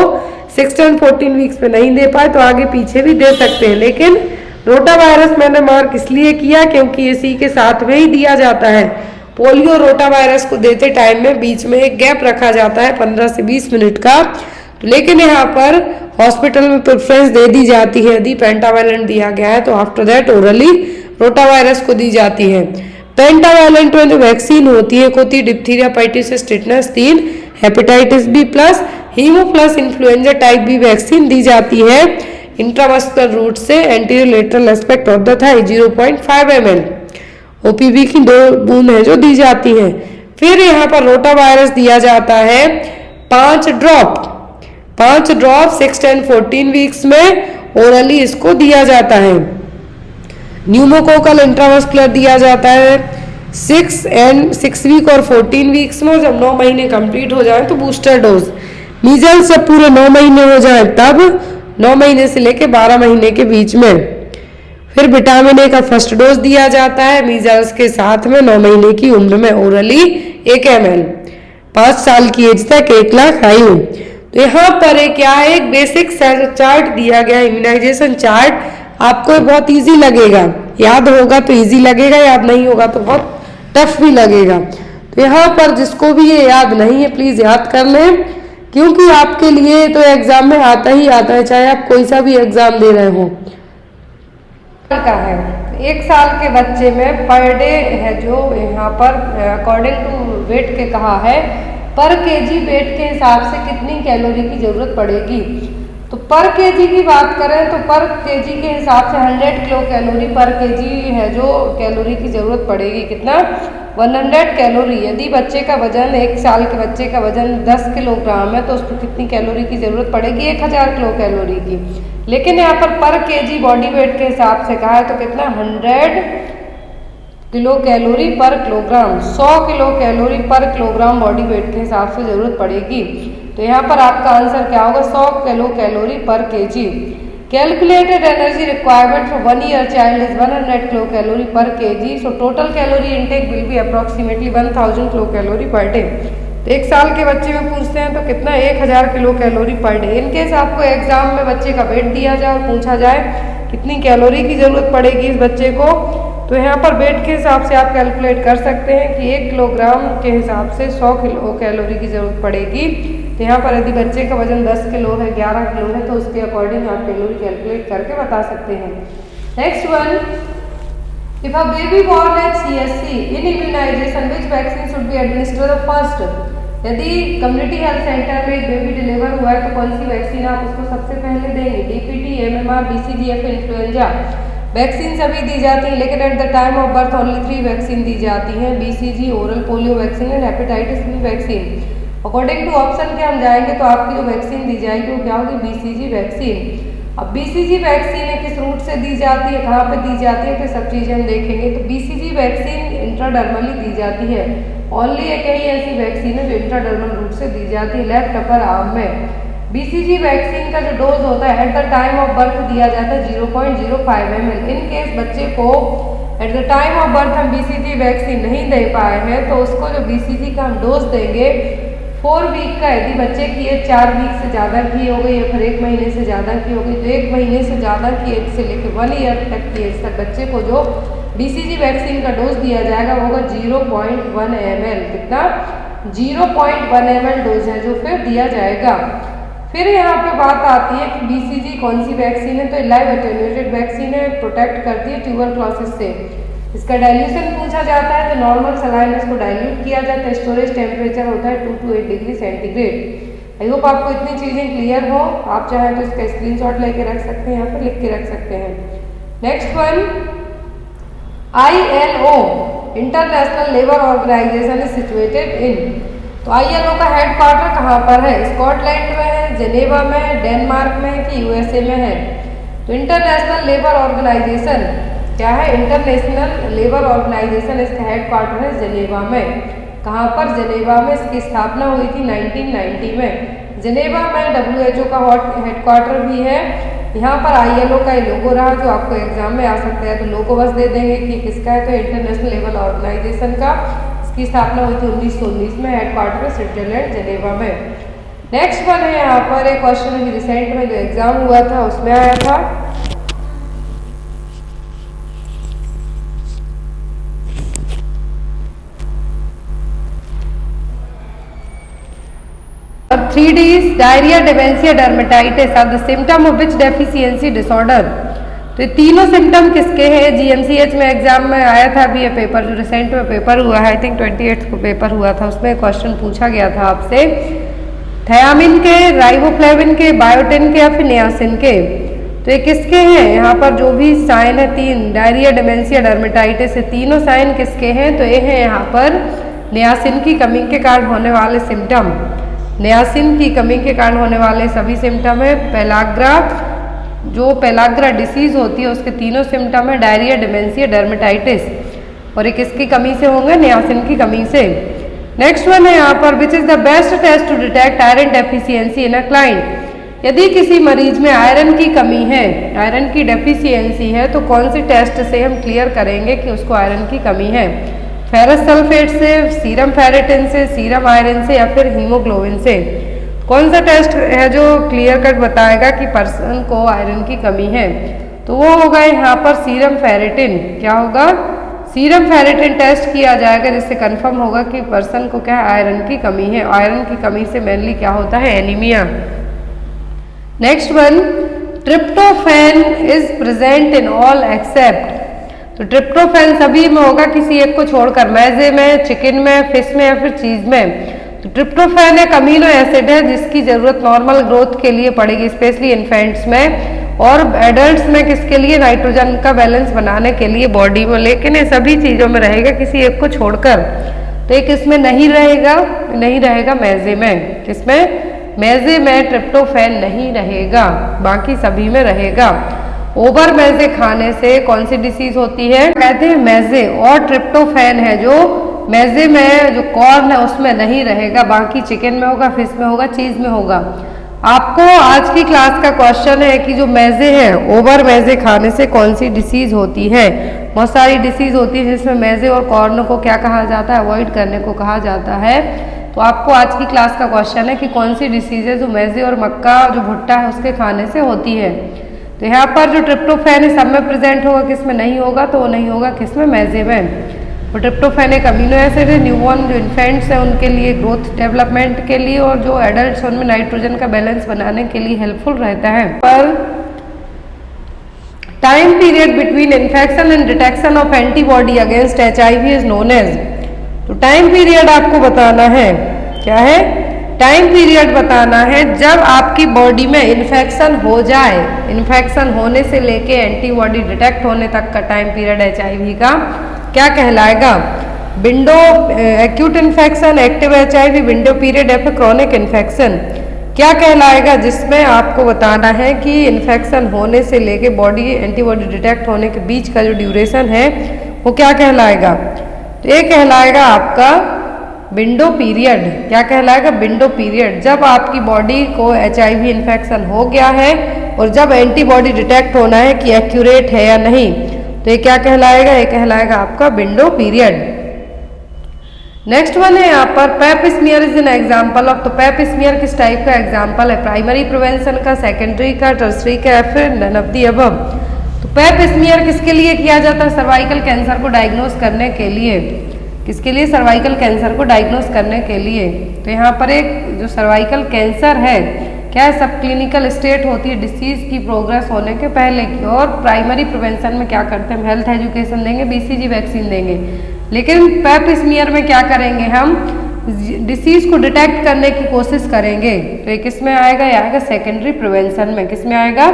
6, 10, 14 वीक्स में नहीं दे पाए तो आगे पीछे भी दे सकते हैं, लेकिन रोटा वायरस मैंने मार्क इसलिए किया क्योंकि इसी के साथ में ही दिया जाता है। पोलियो रोटा वायरस को देते टाइम में बीच में एक गैप रखा जाता है 15 से 20 मिनट का, लेकिन यहाँ पर हॉस्पिटल में प्रेफरेंस दे दी जाती है। यदि पेंटावालेंट दिया गया है तो after that orally rota virus को दी जाती है। पेंटावालेंट में जो वैक्सीन होती है, एक होती है diphtheria, pertussis, tetanus 3, hepatitis B plus, haemophilus influenza type B vaccine दी जाती है इंट्रामस्कुलर रूट से anterior lateral aspect of the thigh 0.5 ml। OPV की 2 बूंद है जो दी जाती है। फिर यहाँ पर रोटा वायरस दिया जाता है 5 ड्रॉप 6, 10, 14 वीक्स में ओरली इसको दिया जाता है। न्यूमोकोकल इंट्रामस्कुलर दिया जाता है 6 वीक और 14 वीक्स में, जब 9 महीने कंप्लीट हो जाए तो बूस्टर डोज। मीजल्स जब पूरे 9 महीने हो जाए तब 9 महीने से लेके 12 महीने के बीच में। फिर विटामिन ए का फर्स्ट डोज दिया जाता है मीजल्स के साथ में 9 महीने की उम्र में ओरली 1 ml। 5 साल की एज तक 1 लाख आयु। तो यहाँ पर क्या है, एक बेसिक चार्ट दिया गया है, इम्यूनाइजेशन चार्ट। आपको बहुत इजी लगेगा, याद होगा तो इजी लगेगा, याद नहीं होगा तो बहुत टफ भी लगेगा। तो यहाँ पर जिसको भी ये याद नहीं है प्लीज याद कर लें, क्योंकि आपके लिए तो एग्जाम में आता ही आता है, चाहे आप कोई सा भी एग्जाम दे रहे हो। का है 1 साल के बच्चे में पर डे है जो यहाँ पर अकॉर्डिंग टू वेट के कहा है, पर केजी वेट के हिसाब से कितनी कैलोरी की जरूरत पड़ेगी। तो पर केजी की बात करें तो पर केजी के हिसाब से 100 किलो कैलोरी पर केजी है जो कैलोरी की जरूरत पड़ेगी। कितना, 100 कैलोरी। यदि बच्चे का वजन 1 साल के बच्चे का वजन 10 किलोग्राम है तो उसको कितनी कैलोरी की जरूरत पड़ेगी, 1000 किलो कैलोरी की। लेकिन यहाँ पर केजी बॉडी वेट के हिसाब से कहा है तो कितना, 100 किलो कैलोरी पर किलोग्राम, 100 किलो कैलोरी पर किलोग्राम बॉडी वेट के हिसाब से जरूरत पड़ेगी। तो यहाँ पर आपका आंसर क्या होगा, 100 kilo calorie per KG. Calculated energy requirement for 1 year child is 100 kilo calorie per KG. So total calorie intake will be approximately 1000 kilo calorie per day. तो 1 साल के बच्चे में पूछते हैं तो कितना, 1000 kilo calorie per day. In case आपको एग्जाम में बच्चे का वेट दिया जाए और पूछा जाए कितनी कैलोरी की जरूरत पड़ेगी इस बच्चे को, तो यहाँ पर वेट के हिसाब से आप कैलकुलेट कर सकते हैं कि 1 किलोग्राम के हिसाब से 100 किलो कैलोरी की जरूरत पड़ेगी। तो यहाँ पर यदि बच्चे का वजन 10 किलो है, 11 किलो है, तो उसके अकॉर्डिंग आप कैलोरी कैलकुलेट करके बता सकते हैं। Next one, if a baby born at CSC in immunisation which vaccine should be administered first. यदि कम्युनिटी हेल्थ सेंटर में एक बेबी डिलीवर हुआ है तो कौन सी वैक्सीन आप उसको सबसे पहले देंगे, DPT, MMR, BCG या फिर इन्फ्लुएंजा। वैक्सीन सभी दी जाती हैं, लेकिन at the time of birth only 3 vaccine दी जाती हैं, BCG, oral polio vaccine and hepatitis B vaccine. According to option के हम जाएंगे तो आपकी जो वैक्सीन दी जाएगी वो क्या होगी, BCG वैक्सीन। अब BCG वैक्सीन है किस रूट से दी जाती है, कहाँ पे दी जाती है, तो सब चीज़ें हम देखेंगे। तो BCG वैक्सीन इंट्राडर्मली दी जाती है, ओनली एक ही ऐसी वैक्सीन है जो इंट्राडर्मल रूट से दी जाती है, लेफ्ट अपर आर्म में। BCG वैक्सीन का जो डोज होता है eight the time of birth दिया जाता है 0.05 ml। इन केस बच्चे को eight the time of birth हम BCG वैक्सीन नहीं दे पाए हैं तो उसको जो BCG का हम डोज देंगे 4 वीक का, यदि बच्चे की एज 4 वीक से ज़्यादा की हो गई या फिर 1 महीने से ज़्यादा की हो गई, तो 1 महीने से ज़्यादा की एज से लेकर 1 ईयर तक की एज तक बच्चे को जो BCG वैक्सीन का डोज दिया जाएगा वो होगा 0.1 ml। कितना, 0.1 ml डोज है जो फिर दिया जाएगा। फिर यहाँ पे बात आती है कि BCG कौन सी वैक्सीन है, तो लाइव एटेन्यूएटेड वैक्सीन है, प्रोटेक्ट करती है ट्यूबरक्लोसिस से। इसका डाइल्यूशन पूछा जाता है तो नॉर्मल सलाइन इसको डाइल्यूट किया जाता है, स्टोरेज टेम्परेचर होता है 2 to 8 degree centigrade. I hope आपको इतनी चीज़ें क्लियर हो, आप चाहें तो इसका स्क्रीनशॉट लेके रख सकते हैं, यहाँ पर लिख के रख सकते हैं। Next one, ILO international labour organisation is situated in. तो ILO का हेड क्वार्टर कहाँ पर है, स्कॉटलैंड में है, जेनेवा में है, डेनमार्क में है कि USA में है। तो इंटरनेशनल लेबर ऑर्गेनाइजेशन क्या है, इंटरनेशनल लेबर ऑर्गेनाइजेशन, इसका हेड क्वार्टर है जेनेवा में। कहाँ पर, जेनेवा में। इसकी स्थापना हुई थी 1990 में। जेनेवा में WHO का हेड क्वार्टर भी है। यहाँ पर ILO का लोगो रहा जो आपको एग्जाम में आ सकता है, तो लोगो बस दे देंगे कि किसका है, तो इंटरनेशनल लेबर ऑर्गेनाइजेशन का। इसकी स्थापना हुई थी 1919 में, हेड क्वार्टर स्विट्जरलैंड जेनेवा में। नेक्स्ट वन है यहाँ पर एक क्वेश्चन अभी रिसेंट में जो एग्जाम हुआ था उसमें आया था। और 3Ds diarrhoea, dementia, dermatitis are the symptom of which deficiency disorder. तो ये तीनों सिम्टम किसके हैं, GMCH में एग्जाम में आया था अभी ये पेपर, जो रिसेंट में पेपर हुआ है, आई थिंक 28 को पेपर हुआ था, उसमें क्वेश्चन पूछा गया था आपसे, थायामिन के, राइबोफ्लेविन के, बायोटिन के या फिर नियासिन के। तो ये किसके हैं, यहाँ पर जो भी साइन है 3, डायरिया, डिमेंशिया, डर्मेटाइटिस, तीनों साइन किसके हैं, तो ये है यहाँ पर नियासिन की कमी के कारण होने वाले सिम्टम। नियासिन की कमी के कारण होने वाले सभी सिम्टम है। पेलाग्रा, जो पेलाग्रा डिसीज होती है उसके तीनों सिम्टम है, डायरिया, डिमेंशिया, डर्मेटाइटिस, और ये किसकी कमी से होंगे, नियासिन की कमी से। नेक्स्ट वन है यहाँ पर, which is the best test to detect iron deficiency in a client. यदि किसी मरीज में आयरन की कमी है, आयरन की डेफिशिएंसी है, तो कौन सी टेस्ट से हम क्लियर करेंगे कि उसको आयरन की कमी है, फेरस सल्फेट से, सीरम फेरेटिन से, सीरम आयरन से या फिर हीमोग्लोबिन से। कौन सा टेस्ट है जो क्लियर कट बताएगा कि पर्सन को आयरन की कमी है, तो वो होगा यहाँ पर सीरम फेरेटिन। क्या होगा, सीरम फेरेटिन टेस्ट किया जाएगा जिससे कंफर्म होगा कि पर्सन को क्या आयरन की कमी है। आयरन की कमी से मेनली क्या होता है, anaemia. Next one, tryptophan is present in all except. तो ट्रिप्टोफैन सभी में होगा किसी एक को छोड़कर, मैजे में, चिकन में, फिश में या फिर चीज में। तो ट्रिप्टोफैन एक अमीनो एसिड है जिसकी जरूरत नॉर्मल ग्रोथ के लिए पड़ेगी, स्पेशली इन्फेंट्स में, और एडल्ट्स में किसके लिए, नाइट्रोजन का बैलेंस बनाने के लिए बॉडी में। लेकिन ये सभी चीजों में रहेगा किसी एक को छोड़कर। तो एक इसमें नहीं रहेगा, नहीं रहेगा मैजे में। किसमें, मैजे में ट्रिप्टोफैन नहीं रहेगा, बाकी सभी में रहेगा। ओवर मैजे खाने से कौन सी डिसीज होती है, कहते हैं मैजे, और ट्रिप्टोफैन है जो मैजे में, जो कॉर्न है उसमें नहीं रहेगा, बाकी चिकन में होगा, फिश में होगा, चीज में होगा। आपको आज की क्लास का क्वेश्चन है कि जो मैजे हैं, ओवर मैजे खाने से कौन सी डिसीज होती है। बहुत सारी डिसीज होती है जिसमें मैजे और कॉर्न को क्या कहा जाता है, अवॉइड करने को कहा जाता है। तो आपको आज की क्लास का क्वेश्चन है कि कौन सी डिसीज है जो मैजे और मक्का जो भुट्टा है उसके खाने से होती है। तो यहाँ पर जो ट्रिप्टोफैन है सब में प्रेजेंट होगा, किस में नहीं होगा, तो वो नहीं होगा किसमें, मैजे में। तो ट्रिप्टोफैन एक अमीनो एसिड है, न्यूबॉर्न जो इन्फेंट्स हैं उनके लिए ग्रोथ डेवलपमेंट के लिए, और जो एडल्ट्स उनमें नाइट्रोजन का बैलेंस बनाने के लिए हेल्पफुल रहता है। पर time period between infection and detection of antibody against HIV is known as. तो टाइम पीरियड आपको बताना है, क्या है, टाइम पीरियड बताना है जब आपकी बॉडी में इन्फेक्शन हो जाए, इन्फेक्शन होने से लेके एंटीबॉडी डिटेक्ट होने तक का टाइम पीरियड HIV का क्या कहलाएगा? Window acute infection, active HIV, window period या फिर क्रॉनिक इन्फेक्शन क्या कहलाएगा? जिसमें आपको बताना है कि इन्फेक्शन होने से लेके बॉडी एंटीबॉडी डिटेक्ट होने के बीच का जो ड्यूरेशन है वो क्या कहलाएगा? तो ये कहलाएगा आपका विंडो पीरियड। क्या कहलाएगा? Window period. जब आपकी बॉडी को HIV इन्फेक्शन हो गया है और जब एंटीबॉडी डिटेक्ट होना है कि एक्यूरेट है या नहीं, तो ये क्या कहलाएगा? ये कहलाएगा आपका विंडो पीरियड। नेक्स्ट वन है यहाँ पर pap smear is an example of. तो पेप स्मीयर किस टाइप का एग्जाम्पल है? प्राइमरी प्रिवेंशन का, सेकेंडरी का, टर्सरी का या फिर नन ऑफ द अबव। तो पेप स्मीयर किसके लिए किया जाता है? सर्वाइकल कैंसर को डायग्नोस करने के लिए। किसके लिए? सर्वाइकल कैंसर को डायग्नोस करने के लिए। तो यहाँ पर एक जो सर्वाइकल कैंसर है क्या है? सब क्लिनिकल स्टेट होती है डिसीज की प्रोग्रेस होने के पहले की। और प्राइमरी प्रिवेंशन में क्या करते हैं? हम हेल्थ एजुकेशन देंगे, BCG वैक्सीन देंगे। लेकिन पेप स्मीयर में क्या करेंगे? हम डिसीज को डिटेक्ट करने की कोशिश करेंगे। तो ये किस में आएगा? ये आएगा सेकेंडरी प्रिवेंशन में। किस में आएगा?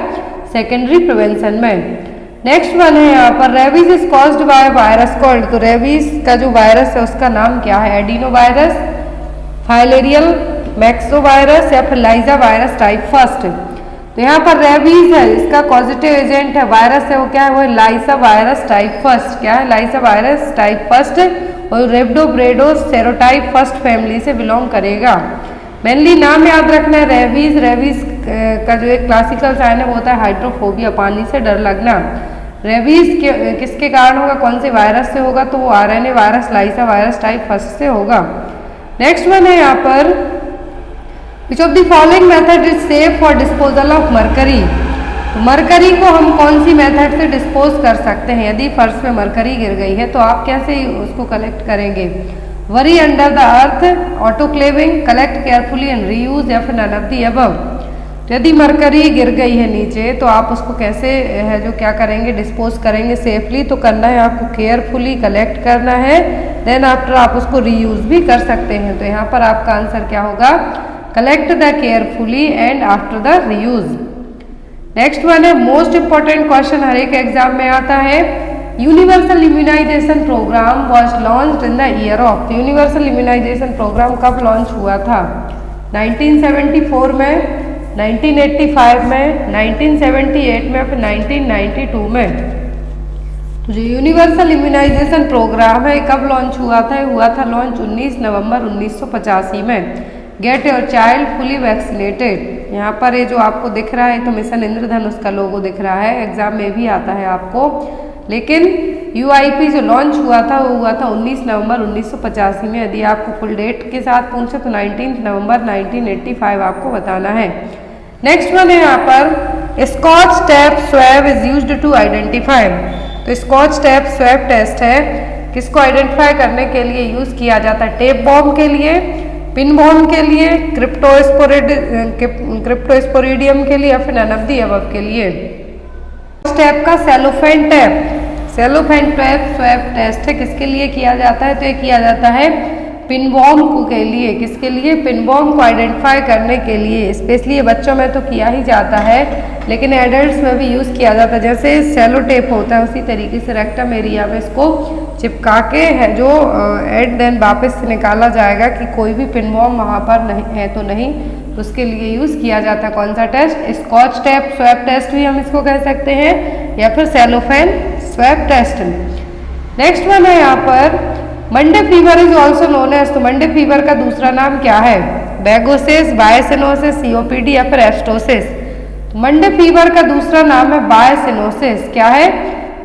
सेकेंडरी प्रिवेंशन में। नेक्स्ट वन है यहाँ पर rabies is caused by virus called. तो रेबीज का जो वायरस है उसका नाम क्या है? Adeno virus, filarial Maxo virus या फिर लाइजा वायरस टाइप फर्स्ट। तो यहाँ पर रेबीज है, इसका पॉजिटिव एजेंट है, वायरस है वो क्या है? वो लाइजा वायरस टाइप फर्स्ट। क्या है? लाइजा वायरस टाइप फर्स्ट और रेब्डोब्रेडो सेरोटाइप फर्स्ट फैमिली से बिलोंग करेगा। मेनली नाम याद रखना है रेबीज। रेबीज का जो एक क्लासिकल साइन है वो होता है हाइड्रोफोबिया, पानी से डर लगना। रेबीज किसके कारण होगा? कौन से वायरस से होगा? तो वो RNA virus lyssa virus type first से होगा। नेक्स्ट वन है यहाँ पर which of the following method is safe for disposal of mercury. तो मरकरी को हम कौन सी मेथड से डिस्पोज कर सकते हैं? यदि फर्श में मरकरी गिर गई है तो आप कैसे उसको कलेक्ट करेंगे? Worry under the earth, autoclaving, collect carefully and reuse या फिर नन ऑफ द अबव। यदि मरकरी गिर गई है नीचे तो आप उसको कैसे है जो क्या करेंगे? डिस्पोज करेंगे सेफली। तो करना है आपको केयरफुली कलेक्ट करना है, देन आफ्टर आप उसको रीयूज भी कर सकते हैं। तो यहाँ पर आपका आंसर क्या होगा? Collect the carefully and after the reuse. Next one है मोस्ट इंपॉर्टेंट क्वेश्चन हर एक एग्जाम में आता है। Universal immunisation programme was launched in the year of. Universal immunisation programme कब लॉन्च हुआ था? 1974 में, 1985 में, 1978 में, फिर 1992 में। तो जो यूनिवर्सल इम्यूनाइजेशन प्रोग्राम है कब लॉन्च हुआ था? हुआ था लॉन्च 19 नवंबर 1985 में। Get your child fully vaccinated. यहाँ पर ये जो आपको दिख रहा है तो मिशन इंद्रधनुष का लोगो दिख रहा है, एग्जाम में भी आता है आपको। लेकिन UIP जो लॉन्च हुआ था वो हुआ था 19 नवंबर 1985 में। यदि आपको फुल डेट के साथ पूछे तो 19 नवंबर 1985 आपको बताना है। नेक्स्ट वन है यहाँ पर scotch tape swab is used to identify. तो स्कॉच टेप स्वैब टेस्ट है किसको आइडेंटिफाई करने के लिए यूज किया जाता है? टेप बॉम्ब के लिए, पिन बॉम्ब के लिए, क्रिप्टोस्पोरिडियम के लिए या फिर नन ऑफ द अबव के लिए। टेप का cellophane tape, cellophane tape swab test है किसके लिए किया जाता है? तो ये किया जाता है पिन बॉम्ब के लिए। किसके लिए? पिन बॉम्ब को आइडेंटिफाई करने के लिए। स्पेशली बच्चों में तो किया ही जाता है लेकिन एडल्ट्स में भी यूज़ किया जाता है। जैसे सेलो टेप होता है उसी तरीके से रेक्टम एरिया में इसको चिपका के है जो एंड देन वापस से निकाला जाएगा कि कोई भी पिन बॉम्ब वहाँ पर नहीं है तो नहीं, तो उसके लिए यूज़ किया जाता है कौन सा test? Scotch tape swab test भी हम इसको कह सकते हैं या फिर cellophane swab test. Next one है यहाँ पर Monday fever is also known as. तो मंडे फीवर का दूसरा नाम क्या है? बैगोसिस, बायसिनोसिस, COPD या फिर एस्टोसिस। तो मंडे फीवर का दूसरा नाम है बायसिनोसिस। क्या है?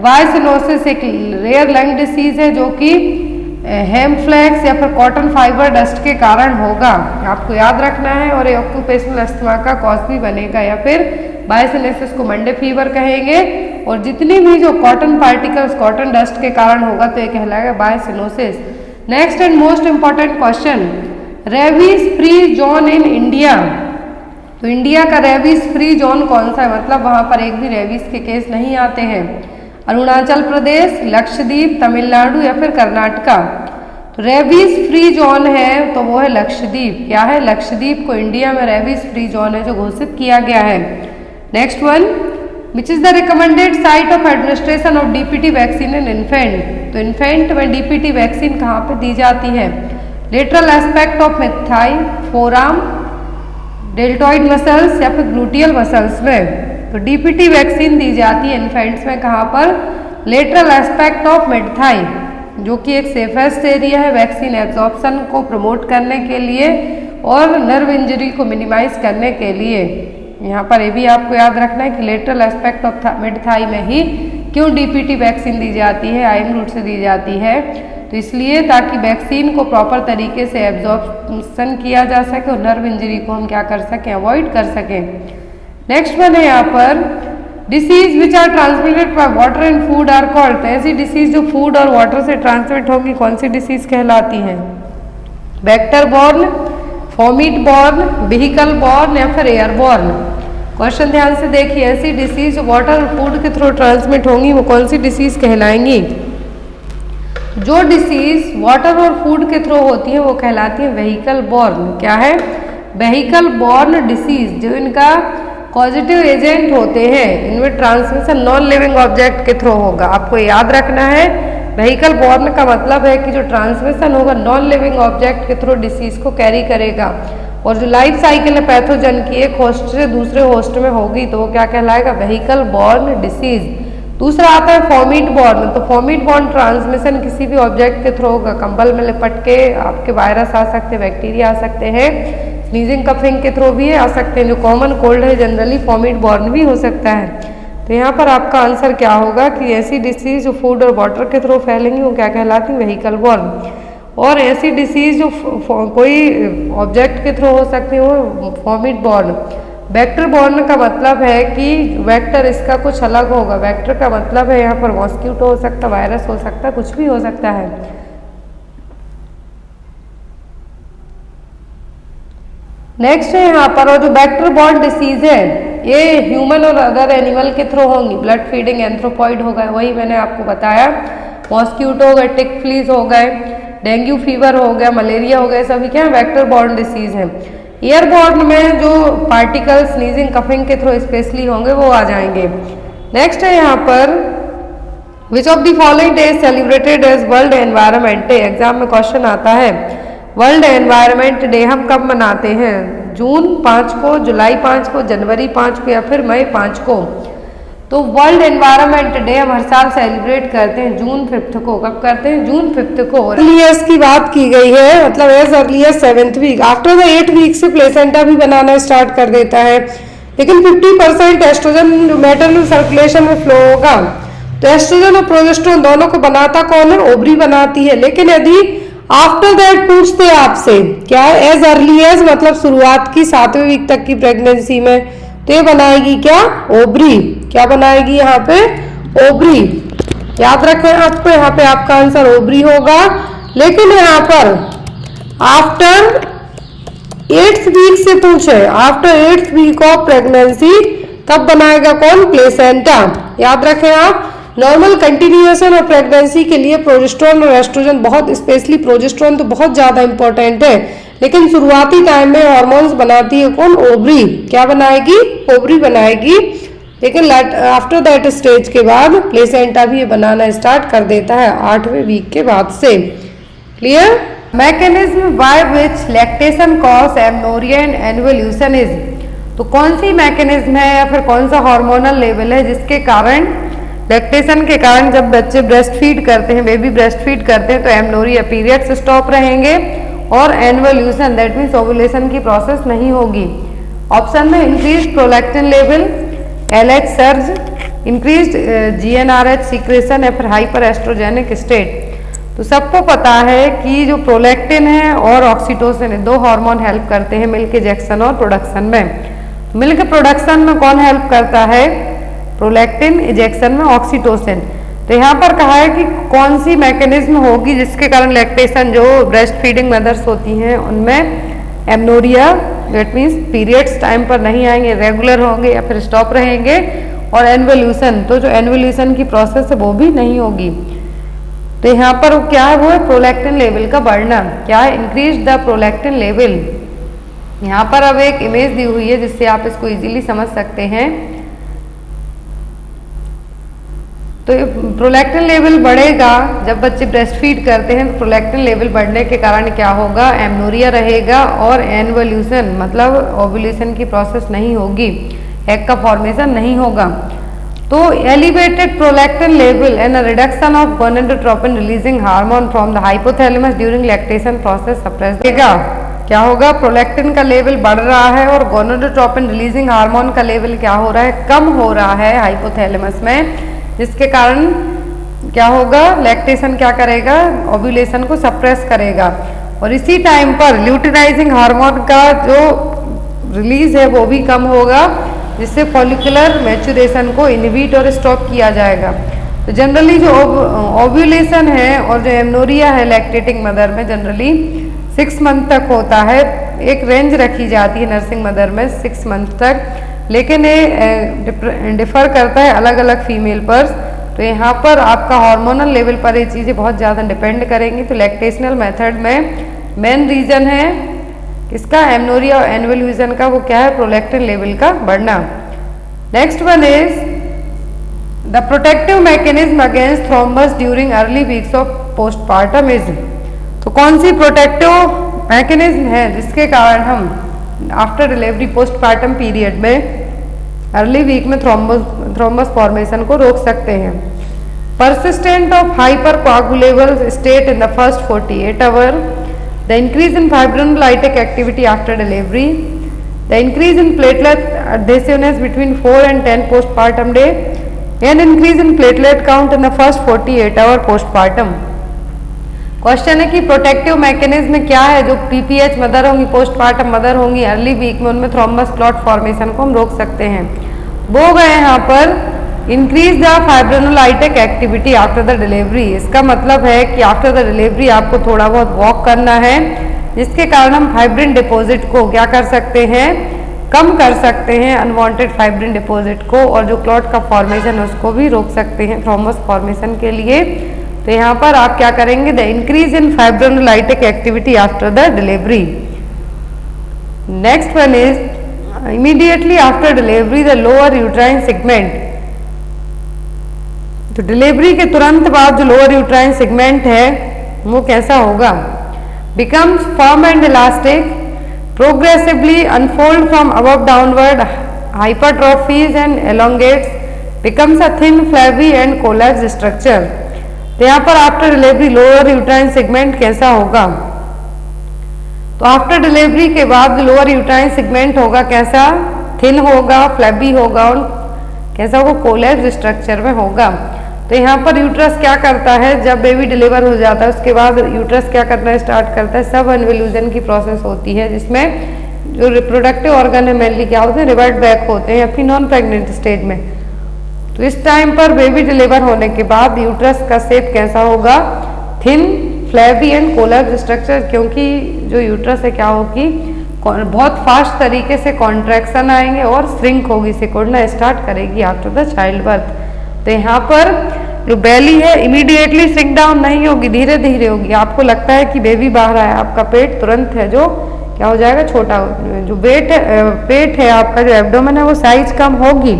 बायसिनोसिस एक रेयर लंग डिसीज है जो कि हेमफ्लेक्स या फिर कॉटन फाइबर डस्ट के कारण होगा, आपको याद रखना है। और ये ऑक्यूपेशनल अस्थमा का कॉज भी बनेगा या फिर बायसिनोसिस को मंडे फीवर कहेंगे। और जितनी भी जो कॉटन पार्टिकल्स कॉटन डस्ट के कारण होगा तो ये कहलाएगा byssinosis. Next and most important question, rabies free zone in India. तो इंडिया का रेबीज फ्री जोन कौन सा है? मतलब वहाँ पर एक भी रेबीज के केस नहीं आते हैं। अरुणाचल प्रदेश, लक्षद्वीप, तमिलनाडु या फिर कर्नाटका। तो रेबीज फ्री जोन है तो वो है लक्षद्वीप। क्या है? लक्षद्वीप को इंडिया में रेबीज फ्री जोन है जो घोषित किया गया है। Next one, which is the recommended site of administration of DPT vaccine in infant. तो इन्फेंट में डीपीटी वैक्सीन कहाँ पे दी जाती है? Lateral aspect of mid thigh, forearm, deltoid muscles या फिर ग्लूटियल मसल्स में। तो डीपीटी वैक्सीन दी जाती है इन्फेंट्स में कहाँ पर? Lateral aspect of mid thigh, जो कि एक सेफेस्ट एरिया है वैक्सीन एब्जॉर्प्शन को प्रमोट करने के लिए और नर्व इंजरी को मिनिमाइज करने के लिए। यहाँ पर ये भी आपको याद रखना है कि lateral aspect of mid thigh में ही क्यों डीपीटी वैक्सीन दी जाती है, आईएम रूट से दी जाती है। तो इसलिए ताकि वैक्सीन को प्रॉपर तरीके से एब्जॉर्प्शन किया जा सके और नर्व इंजरी को हम क्या कर सकें? अवॉइड कर सकें। नेक्स्ट वन है यहाँ पर, disease which are transmitted by water and food are called. तो ऐसी डिसीज जो फूड और वाटर से ट्रांसमिट होगी कौन सी डिसीज कहलाती हैं? Vector borne, fomite borne, vehicle borne या फिर एयर बॉर्न। क्वेश्चन ध्यान से देखिए, ऐसी डिसीज जो वाटर और फूड के थ्रू ट्रांसमिट होंगी वो कौन सी डिसीज कहलाएंगी? जो डिसीज वाटर और फूड के थ्रू होती है वो कहलाती है व्हीकल बॉर्न। क्या है? Vehicle born disease. जो इनका पॉजिटिव एजेंट होते हैं इनमें ट्रांसमिशन नॉन लिविंग ऑब्जेक्ट के थ्रू होगा। आपको याद रखना है व्हीकल बॉर्न का मतलब है कि जो ट्रांसमिशन होगा नॉन लिविंग ऑब्जेक्ट के थ्रू डिसीज को कैरी करेगा। और जो लाइफ साइकिल है पैथोजन की एक होस्ट से दूसरे होस्ट में होगी तो वो क्या कहलाएगा? Vehicle born disease. दूसरा आता है फॉमिट बॉर्न। तो फॉमिट बॉर्न ट्रांसमिशन किसी भी ऑब्जेक्ट के थ्रू होगा। कंबल में लिपट के आपके वायरस आ सकते हैं, बैक्टीरिया आ सकते हैं, स्नीजिंग कफिंग के थ्रू भी आ सकते हैं। जो कॉमन कोल्ड है जनरली फॉमिट बॉर्न भी हो सकता है। तो यहाँ पर आपका आंसर क्या होगा कि ऐसी डिसीज जो फूड और वाटर के थ्रू फैलेंगी वो क्या कहलाती है? Vehicle born. और ऐसी डिसीज जो कोई ऑब्जेक्ट के थ्रू हो सकती है वो फॉमिट बॉर्न। वेक्टर बॉर्न का मतलब है कि वेक्टर इसका कुछ अलग होगा। वेक्टर का मतलब है यहाँ पर मॉस्किटो हो सकता है, वायरस हो सकता है, कुछ भी हो सकता है। नेक्स्ट है यहाँ पर, और जो वेक्टर बॉर्न डिसीज है ये ह्यूमन और अदर एनिमल के थ्रू होंगी। ब्लड फीडिंग एंथ्रोपॉइड हो गए, वही मैंने आपको बताया, मॉस्किटो हो गए, टिक फ्लीज हो गए, डेंगू फीवर हो गया, मलेरिया हो गए, सभी क्या वेक्टर बॉर्न डिसीज हैं। एयरबॉर्न में जो पार्टिकल्स स्नीजिंग कफिंग के थ्रू स्पेशली होंगे वो आ जाएंगे। नेक्स्ट है यहाँ पर, which of the following day celebrated as world environment day. Exam में क्वेश्चन आता है वर्ल्ड एनवायरनमेंट डे हम कब मनाते हैं? जून 5 को, जुलाई 5 को, जनवरी 5 को या फिर मई 5 को। तो वर्ल्ड एनवायरनमेंट डे हम हर साल सेलिब्रेट करते हैं जून 5 को। कब करते हैं? जून 5 को। अर्लीएस की बात की गई है, मतलब as earliest 7th week. After the 8th week से प्लेसेंटा भी बनाना स्टार्ट कर देता है। लेकिन 50% एस्ट्रोजन मैटरनल सर्कुलेशन में फ्लो होगा। तो एस्ट्रोजन और प्रोजेस्टेरोन दोनों को बनाता कौन है? ओवरी बनाती है। लेकिन यदि आफ्टर दैट पूछते हैं आपसे क्या है? एज अर्ली एज मतलब शुरुआत की 7वें वीक तक की प्रेगनेंसी में, तो ये बनाएगी क्या? ओवरी। क्या बनाएगी यहाँ पे? ओवरी। याद रखें आपको, यहाँ पे आपका आंसर ओवरी होगा। लेकिन यहाँ पर आफ्टर 8th वीक से पूछे, after 8th week of pregnancy तब बनाएगा कौन? प्लेसेंटा। याद रखें आप, नॉर्मल कंटिन्यूएशन और प्रेगनेंसी के लिए प्रोजेस्टेरोन और एस्ट्रोजन बहुत, स्पेशली प्रोजेस्टेरोन तो बहुत ज्यादा इंपॉर्टेंट है। लेकिन शुरुआती टाइम में हार्मोन्स बनाती है कौन? ओवरी। क्या बनाएगी? ओवरी बनाएगी। लेकिन आफ्टर दैट स्टेज के बाद प्लेसेंटा भी ये बनाना स्टार्ट कर देता है 8वें वीक के बाद से। Clear? Mechanism by which lactation cause amenorrhoea and involution is. तो कौन सी मैकेनिज्म है या फिर कौन सा हार्मोनल लेवल है जिसके कारण, लैक्टेशन के कारण जब बच्चे ब्रेस्ट फीड करते हैं, बेबी ब्रेस्ट फीड करते हैं तो एमनोरिया पीरियड्स स्टॉप रहेंगे और एन्वोल्यूशन दैट मीन्स ओवुलेशन की प्रोसेस नहीं होगी। ऑप्शन में increase prolactin level, LH surge, increase GnRH secretion या फिर हाइपर एस्ट्रोजेनिक स्टेट। तो सबको पता है कि जो प्रोलैक्टिन है और ऑक्सीटोसिन है, दो हार्मोन हेल्प करते हैं मिल्क इजेक्शन और प्रोडक्शन में। मिल्क प्रोडक्शन में कौन हेल्प करता है? प्रोलैक्टिन, इजेक्शन में ऑक्सीटोसिन। तो यहाँ पर कहा है कि कौन सी मैकेनिज्म होगी जिसके कारण लैक्टेशन, जो ब्रेस्ट फीडिंग मदर्स होती हैं उनमें amenorrhoea that means periods time पर नहीं आएंगे, रेगुलर होंगे या फिर स्टॉप रहेंगे, और एन्वोल्यूशन, तो जो एन्वोल्यूशन की प्रोसेस है वो भी नहीं होगी। तो यहाँ पर वो क्या है, वो है प्रोलैक्टिन लेवल का बढ़ना। क्या है, इंक्रीज द प्रोलैक्टिन लेवल। यहाँ पर अब एक इमेज दी हुई है जिससे आप इसको इजीली समझ सकते हैं। तो प्रोलैक्टिन लेवल बढ़ेगा जब बच्चे ब्रेस्ट फीड करते हैं। तो प्रोलैक्टिन लेवल बढ़ने के कारण क्या होगा, एमनोरिया रहेगा और एनवल्यूशन मतलब ओव्यूलेशन की प्रोसेस नहीं होगी, एग का फॉर्मेशन नहीं होगा। तो elevated prolactin level and reduction of gonadotropin releasing hormone from the hypothalamus during lactation process suppress देगा। क्या होगा, प्रोलैक्टिन का लेवल बढ़ रहा है और गोनाडोट्रोपिन रिलीजिंग हार्मोन का लेवल क्या हो रहा है, कम हो रहा है हाइपोथैलेमस में, जिसके कारण क्या होगा, लैक्टेशन क्या करेगा, ओव्यूलेशन को सप्रेस करेगा। और इसी टाइम पर ल्यूटिनाइजिंग हार्मोन का जो रिलीज है वो भी कम होगा, जिससे फॉलिकुलर मैच्योरेशन को इनहिबिट और स्टॉप किया जाएगा। तो जनरली जो ओव्यूलेशन है और जो एमनोरिया है लैक्टेटिंग मदर में जनरली 6 मंथ तक होता है। एक रेंज रखी जाती है नर्सिंग मदर में 6 मंथ तक, लेकिन ये डिफर करता है अलग अलग फीमेल पर। तो यहाँ पर आपका हार्मोनल लेवल पर ये चीज़ें बहुत ज़्यादा डिपेंड करेंगी। तो लैक्टेशनल मेथड में मेन रीजन है इसका एमनोरिया और एनवल्यूशन का, वो क्या है, प्रोलैक्टिन लेवल का बढ़ना। Next one is the protective mechanism against thrombus during early weeks of postpartum is. तो कौन सी प्रोटेक्टिव मैकेनिज्म है जिसके कारण हम आफ्टर डिलीवरी पोस्टपार्टम पीरियड में अर्ली वीक में थ्रोम्बस फॉर्मेशन को रोक सकते हैं। Persistent of hyper coagulable state in the first 48 hour, the increase in fibrinolytic activity after delivery, the increase in platelet adhesiveness between 4 and 10 postpartum day, and increase in platelet count in the first 48 hour postpartum। Question है कि प्रोटेक्टिव मैकेनिज्म क्या है जो पीपीएच मदर होंगी, पोस्टपार्टम मदर होंगी अर्ली वीक में, उनमें थ्रोम्बस क्लॉट फॉर्मेशन को हम रोक सकते हैं। वो गए यहाँ पर increase the फाइब्रिनोलाइटिक activity after the delivery. इसका मतलब है कि आफ्टर द डिलीवरी आपको थोड़ा बहुत वॉक करना है, जिसके कारण हम फाइब्रिन डिपॉजिट को क्या कर सकते हैं, कम कर सकते हैं, अनवांटेड फाइब्रिन डिपॉजिट को, और जो क्लॉट का फॉर्मेशन है उसको भी रोक सकते हैं थ्रोम्बस फॉर्मेशन के लिए। तो यहाँ पर आप क्या करेंगे, the increase in फाइब्रिनोलाइटिक activity after the delivery. Next one is immediately after delivery the lower uterine segment. तो डिलीवरी के तुरंत बाद जो लोअर यूट्राइन सेगमेंट है वो कैसा होगा, becomes firm and elastic, progressively unfold from above downward, hypertrophies and elongates, becomes a thin flabby and collapse structure. तो यहाँ पर after delivery lower uterine segment कैसा होगा, तो आफ्टर डिलीवरी के बाद लोअर यूट्राइन सेगमेंट होगा कैसा, थिन होगा, फ्लैबी होगा और कैसा होगा, कोलैप्स स्ट्रक्चर में होगा। तो यहाँ पर यूट्रस क्या करता है, जब बेबी डिलीवर हो जाता है उसके बाद यूट्रस क्या करना स्टार्ट करता है, सब इन्वोल्यूशन की प्रोसेस होती है, जिसमें जो रिप्रोडक्टिव ऑर्गन है मेनली क्या होते हैं, रिवर्ट बैक होते हैं अपनी नॉन प्रेग्नेंट स्टेज में। तो इस टाइम पर बेबी डिलीवर होने के बाद यूट्रस का शेप कैसा होगा, thin flabby and collapse structure, क्योंकि जो यूट्रस है क्या होगी, बहुत फास्ट तरीके से कॉन्ट्रैक्शन आएंगे और श्रिंक होगी, सिकुड़ना स्टार्ट करेगी आफ्टर द चाइल्ड बर्थ। तो यहाँ पर जो बेली है इमीडिएटली श्रिंक डाउन नहीं होगी, धीरे धीरे होगी। आपको लगता है कि बेबी बाहर आया, आपका पेट तुरंत है जो क्या हो जाएगा, छोटा। जो पेट है आपका, जो एब्डोमेन है वो साइज कम होगी,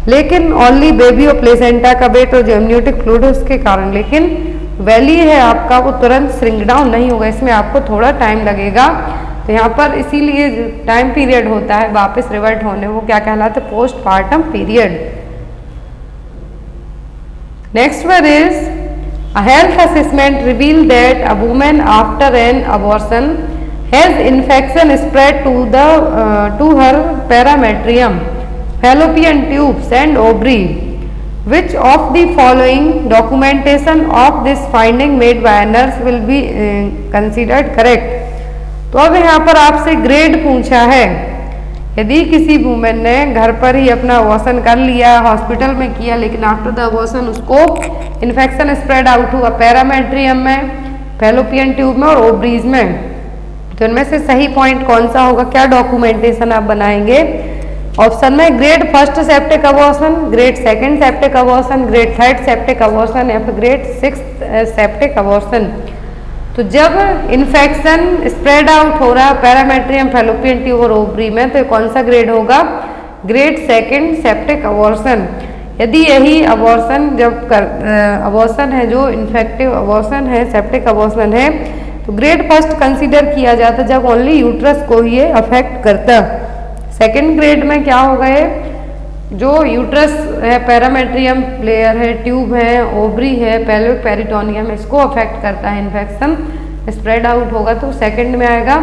लेकिन ओनली बेबी और प्लेसेंटा का वेट और जो एमनियोटिक फ्लूइड है उसके कारण, लेकिन बेली है आपका वो तुरंत श्रिंक डाउन नहीं होगा, इसमें आपको थोड़ा टाइम लगेगा। तो यहाँ पर इसीलिए टाइम पीरियड होता है वापस रिवर्ट होने, वो क्या कहलाता है, postpartum period. Next one is a health assessment reveal that a woman after an abortion has infection spread to her parametrium, fallopian tubes and ovary, which of the following documentation of this finding made by a nurse will be considered correct। तो अब यहाँ पर आपसे ग्रेड पूछा है, यदि किसी वुमेन ने घर पर ही अपना अबॉर्शन कर लिया, हॉस्पिटल में किया, लेकिन आफ्टर द अबॉर्शन उसको इन्फेक्शन स्प्रेड आउट हुआ पैरामेट्रियम में, फैलोपियन ट्यूब में और ओवरीज में, तो इनमें से सही पॉइंट कौन सा होगा, क्या डॉक्यूमेंटेशन आप बनाएंगे। ऑप्शन में grade first septic abortion, grade second septic abortion, grade third septic abortion या फिर ग्रेड सिक्स्थ सेप्टिक अबॉर्शन। तो जब इन्फेक्शन स्प्रेड आउट हो रहा है पैरामेट्रियम फैलोपियन ट्यूब और ओवरी में, तो कौन सा ग्रेड होगा? Grade second septic abortion. यदि यही अबॉर्शन जब अबॉर्शन है जो इन्फेक्टिव अबॉर्शन है, सेप्टिक अबॉर्शन है, तो ग्रेड फर्स्ट कंसीडर किया जाता जब ओनली यूट्रस को ही ये अफेक्ट करता। सेकेंड ग्रेड में क्या होगा? ये जो यूट्रस है, पैरामेट्रियम लेयर है, ट्यूब है, ओवरी है, पेल्विक पेरिटोनियम, इसको अफेक्ट करता है, इन्फेक्शन स्प्रेड आउट होगा तो सेकंड में आएगा।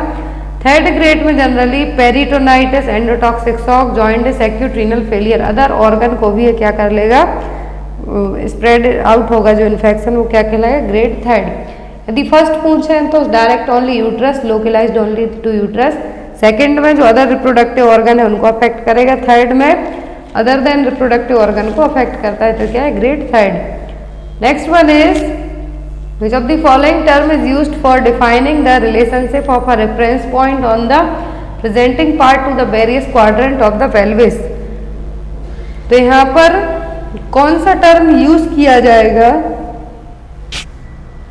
थर्ड ग्रेड में generally peritonitis, endotoxic shock, jaundice, acute renal failure, other organ को भी ये क्या कर लेगा? स्प्रेड आउट होगा जो इन्फेक्शन, वो क्या कहलाएगा? Grade third. यदि फर्स्ट पूछें तो direct only uterus, localised only to uterus. Second में जो अदर रिप्रोडक्टिव ऑर्गन है उनको अफेक्ट करेगा। थर्ड में अदर देन रिप्रोडक्टिव ऑर्गन को अफेक्ट करता है, तो क्या है? Grade third. Next one is which of the following term is used for defining the relationship of a reference point on the presenting part two the various quadrant of the pelvis. तो यहाँ पर कौन सा टर्म यूज किया जाएगा?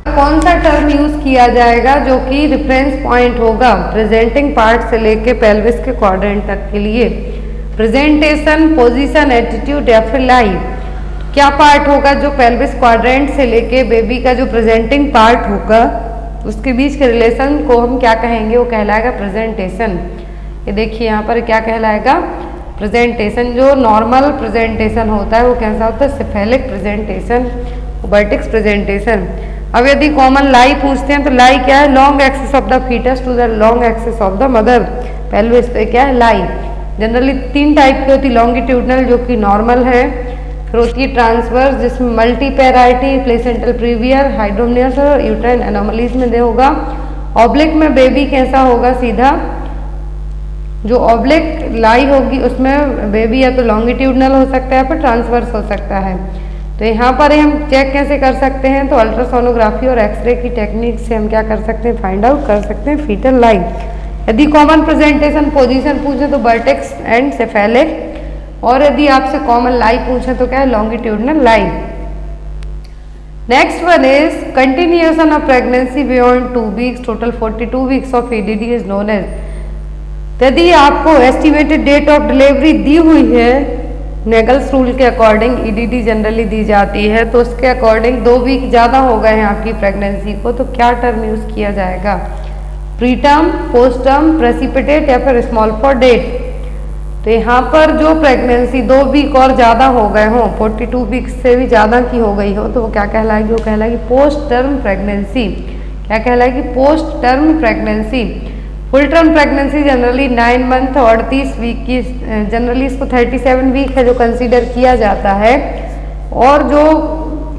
कौन सा टर्म यूज किया जाएगा जो कि रेफरेंस पॉइंट होगा प्रेजेंटिंग पार्ट से लेके पेल्विस के क्वाड्रेंट तक के लिए? प्रेजेंटेशन, पोजीशन, एटीट्यूड या फिर लाई? क्या पार्ट होगा जो पेल्विस क्वाड्रेंट से लेके बेबी का जो प्रेजेंटिंग पार्ट होगा उसके बीच के रिलेशन को हम क्या कहेंगे? वो कहलाएगा प्रेजेंटेशन। ये देखिए यहाँ पर क्या कहलाएगा? प्रेजेंटेशन। जो नॉर्मल प्रेजेंटेशन होता है वो कैसा होता है? Cephalic presentation, vertex presentation. अब यदि कॉमन लाई पूछते हैं तो लाई क्या है? Long axis of the foetus to the long axis of the mother pelvis. तो क्या है? लाई। जनरली तीन टाइप की होती है, लॉन्गिट्यूडनल जो कि नॉर्मल है, फिर होती है ट्रांसवर्स जिसमें मल्टी पैराइटी, प्लेसेंटल प्रीवियर, हाइड्रोमनियस और यूट्राइन एनोमलीज में दे होगा। ऑब्लिक में बेबी कैसा होगा? सीधा। जो ऑब्लिक लाई होगी उसमें बेबी या तो लॉन्गिट्यूडनल हो सकता है फिर ट्रांसवर्स हो सकता है। तो यहाँ पर हम चेक कैसे कर सकते हैं? तो अल्ट्रासोनोग्राफी और एक्सरे की टेक्निक से हम क्या कर सकते हैं? फाइंड आउट कर सकते हैं फीटल लाई। यदि कॉमन प्रेजेंटेशन पोजीशन पूछे तो वर्टेक्स एंड सेफेलिक, और यदि आपसे कॉमन लाई पूछे तो क्या है? Longitudinal lie. Next one is continuation of pregnancy beyond 2 weeks, total 42 weeks of EDD is known as. यदि आपको एस्टिमेटेड डेट ऑफ डिलीवरी दी हुई है, नेगल्स रूल के अकॉर्डिंग ईडीडी जनरली दी जाती है, तो उसके अकॉर्डिंग 2 वीक ज़्यादा हो गए हैं आपकी प्रेगनेंसी को, तो क्या टर्म यूज़ किया जाएगा? प्रीटर्म, पोस्टर्म, प्रेसिपिटेट या फिर स्मॉल फॉर डेट? तो यहाँ पर जो प्रेगनेंसी 2 वीक और ज़्यादा हो गए हों, 42 वीक से भी ज़्यादा की हो गई हो, तो वो क्या कहलाएगी? वो कहलाएगी पोस्ट टर्म प्रेगनेंसी। क्या कहलाएगी? Post term pregnancy. Full term pregnancy generally 9 month और 38 वीक की, जनरली इसको 37 वीक है जो कंसीडर किया जाता है। और जो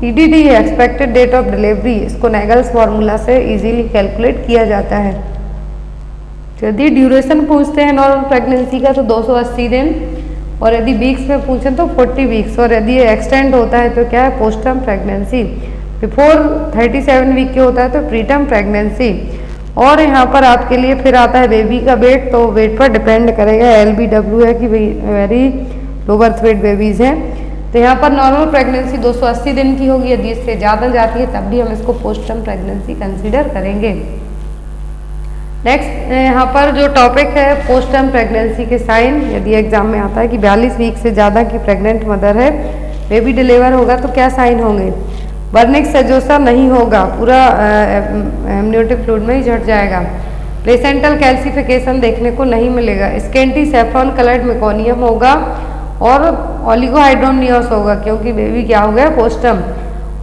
ईडीडी है, एक्सपेक्टेड डेट ऑफ डिलीवरी, इसको नेगल्स फार्मूला से इजीली कैलकुलेट किया जाता है। यदि ड्यूरेशन पूछते हैं नॉर्मल प्रेगनेंसी का तो 280 दिन, और यदि वीक्स में पूछें तो 40 वीक्स, और यदि ये एक्सटेंड होता है तो क्या है? Post term pregnancy. Before 37 week के होता है तो प्री टर्म प्रेगनेंसी। और यहाँ पर आपके लिए फिर आता है बेबी का वेट, तो वेट पर डिपेंड करेगा। LBW है कि very low birth weight babies हैं, तो यहाँ पर नॉर्मल प्रेगनेंसी 280 दिन की होगी। यदि इससे ज़्यादा जाती है तब भी हम इसको पोस्ट टर्म प्रेगनेंसी कंसीडर करेंगे। नेक्स्ट यहाँ पर जो टॉपिक है पोस्ट टर्म प्रेगनेंसी के साइन, यदि एग्जाम में आता है कि 42 वीक से ज़्यादा की प्रेग्नेंट मदर है, बेबी डिलीवर होगा तो क्या साइन होंगे? बर्निक सेजोसा नहीं होगा, पूरा एमनियोटिक फ्लूइड में ही झट जाएगा। प्लेसेंटल कैल्सिफिकेशन देखने को नहीं मिलेगा। स्केंटी सेफ्रॉन कलर्ड मेकोनियम होगा और ओलिगोहाइड्रोमनियोस होगा, क्योंकि बेबी क्या हो गया? पोस्टम।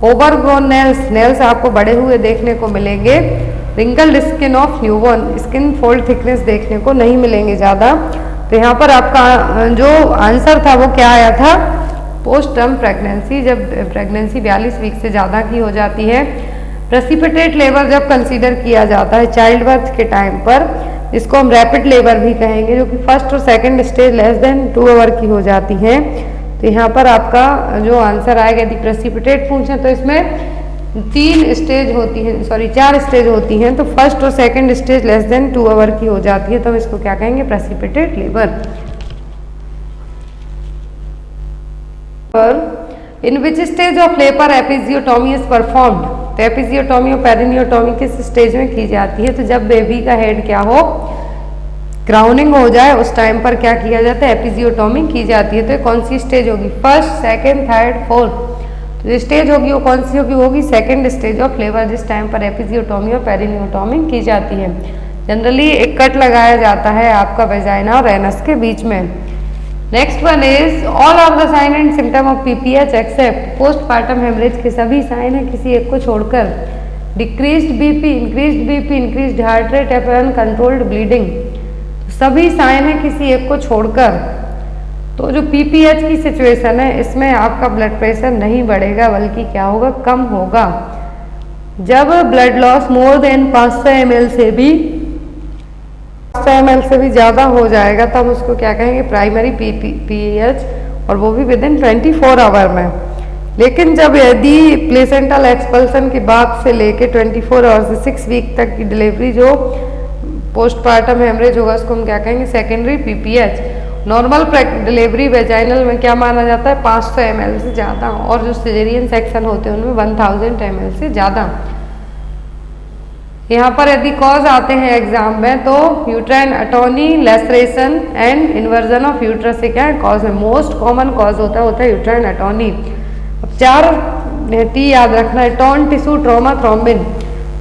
ओवरग्रोन नेल्स, नेल्स आपको बड़े हुए देखने को मिलेंगे। Wrinkled skin of newborn, skin fold thickness देखने को नहीं मिलेंगे ज़्यादा। तो यहाँ पर आपका जो आंसर था वो क्या आया था? पोस्ट टर्म प्रेगनेंसी, जब प्रेगनेंसी 42 वीक से ज़्यादा की हो जाती है। प्रेसिपिटेट लेबर जब कंसीडर किया जाता है चाइल्ड बर्थ के टाइम पर, इसको हम रैपिड लेबर भी कहेंगे, जो कि फर्स्ट और second stage less than 2 hour की हो जाती है। तो यहाँ पर आपका जो आंसर आएगा, यदि प्रेसिपिटेट पूछें तो इसमें 4 स्टेज होती हैं। तो फर्स्ट और second stage less than 2 hour की हो जाती है, तो हम इसको क्या कहेंगे? Precipitate labour. पर in which stage of labour episiotomy is performed, तो एपिजियोटॉमी और पेरिनियोटॉमी किस स्टेज में की जाती है? तो जब बेबी का हेड क्या हो, क्राउनिंग हो जाए, उस टाइम पर क्या किया जाता है? एपिजियोटॉमी की जाती है। तो कौन सी स्टेज होगी? First, second, third, fourth. तो जो स्टेज होगी वो कौन सी होगी? होगी सेकेंड स्टेज ऑफ लेबर, जिस टाइम पर एपिजियोटॉमी और पेरिनियोटॉमी की जाती है। जनरली एक कट लगाया जाता है आपका वेजाइना और एनस के बीच में। Next one is all of the sign and symptom of PPH except postpartum haemorrhage के सभी साइन है किसी एक को छोड़कर। Decreased BP, increased heart rate, uncontrolled bleeding, सभी साइन है किसी एक को छोड़कर। तो जो पीपीएच की सिचुएशन है इसमें आपका ब्लड प्रेशर नहीं बढ़ेगा बल्कि क्या होगा? कम होगा। जब blood loss more than 500 ml से भी 500 ml से भी ज़्यादा हो जाएगा तब उसको क्या कहेंगे? प्राइमरी पीपीएच, और वो भी विद इन 24 आवर में। लेकिन जब यदि प्लेसेंटल एक्सपल्सन के बाद से लेके 24 आवर से 6 वीक तक की डिलीवरी जो पोस्टपार्टम हेमरेज होगा उसको हम क्या कहेंगे? Secondary PPH. Normal delivery vaginal में क्या माना जाता है? 500 ml से ज़्यादा, और जो सिजेरियन सेक्शन होते हैं उनमें 1000 ml से ज़्यादा। यहाँ पर यदि कॉज आते हैं एग्जाम में तो uterine atony, laceration and inversion of uterus से क्या है? कॉज है। मोस्ट कॉमन कॉज होता है यूट्राइन अटोनी। अब 4 टी याद रखना है, tone, tissue, trauma, thrombin.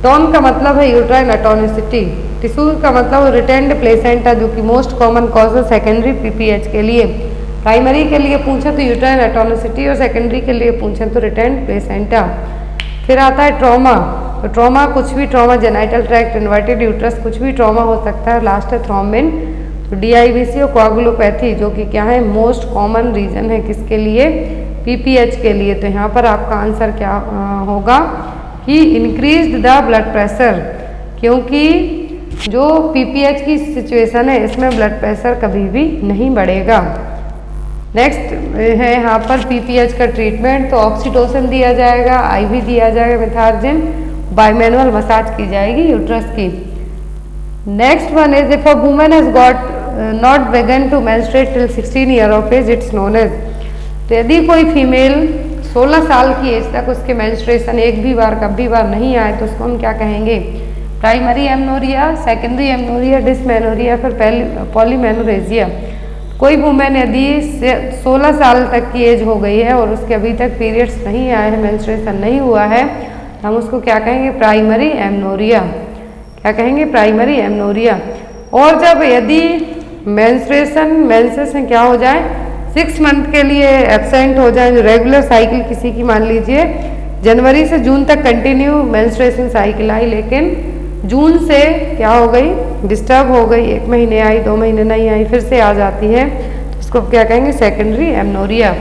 Tone का मतलब है यूट्राइन अटोनिसिटी, टिश्यू का मतलब रिटेंड प्लेसेंटा जो कि मोस्ट कॉमन कॉज है सेकेंडरी पीपीएच के लिए। प्राइमरी के लिए पूछे तो यूट्राइन अटोनिसिटी और सेकेंडरी के लिए पूछे तो रिटेंड प्लेसेंटा। फिर आता है ट्रॉमा, तो ट्रॉमा कुछ भी trauma, genital tract, inverted uterus, कुछ भी ट्रॉमा हो सकता है। लास्ट है थ्रोम्बिन, तो डीआईवीसी और कोआगुलोपैथी जो कि क्या है? मोस्ट कॉमन रीजन है किसके लिए? पीपीएच के लिए। तो यहाँ पर आपका आंसर क्या होगा कि इंक्रीज्ड द ब्लड प्रेशर, क्योंकि जो पीपीएच की सिचुएशन है इसमें ब्लड प्रेशर कभी भी नहीं बढ़ेगा। नेक्स्ट है यहाँ पर पीपीएच का ट्रीटमेंट, तो ऑक्सीटोसिन दिया जाएगा, आईवी दिया जाएगा, मिथार्जिन, बायमैनुअल मसाज की जाएगी यूट्रस की। Next one is if a woman has got not begun to menstruate till 16 year of age, it's known as. तो यदि कोई फीमेल 16 साल की एज तक उसके मेंस्ट्रुएशन एक भी बार कभी बार नहीं आए तो उसको हम क्या कहेंगे? Primary amenorrhoea, secondary amenorrhoea, dysmenorrhoea, फिर पॉलीमेनोरेजिया। कोई वुमेन यदि 16 साल तक की एज हो गई है और उसके अभी तक पीरियड्स नहीं आए हैं, मेंस्ट्रुएशन नहीं हुआ है, तो हम उसको क्या कहेंगे? Primary amenorrhoea. क्या कहेंगे? Primary amenorrhoea. और जब यदि मेंस्ट्रुएशन क्या हो जाए? 6 मंथ के लिए एब्सेंट हो जाए, जो रेगुलर साइकिल किसी की मान लीजिए जनवरी से जून तक कंटिन्यू मेंस्ट्रुएशन साइकिल आई, लेकिन जून से क्या हो गई? डिस्टर्ब हो गई, 1 महीने आई, 2 महीने नहीं आई, फिर से आ जाती है, तो उसको क्या कहेंगे? Secondary amenorrhoea.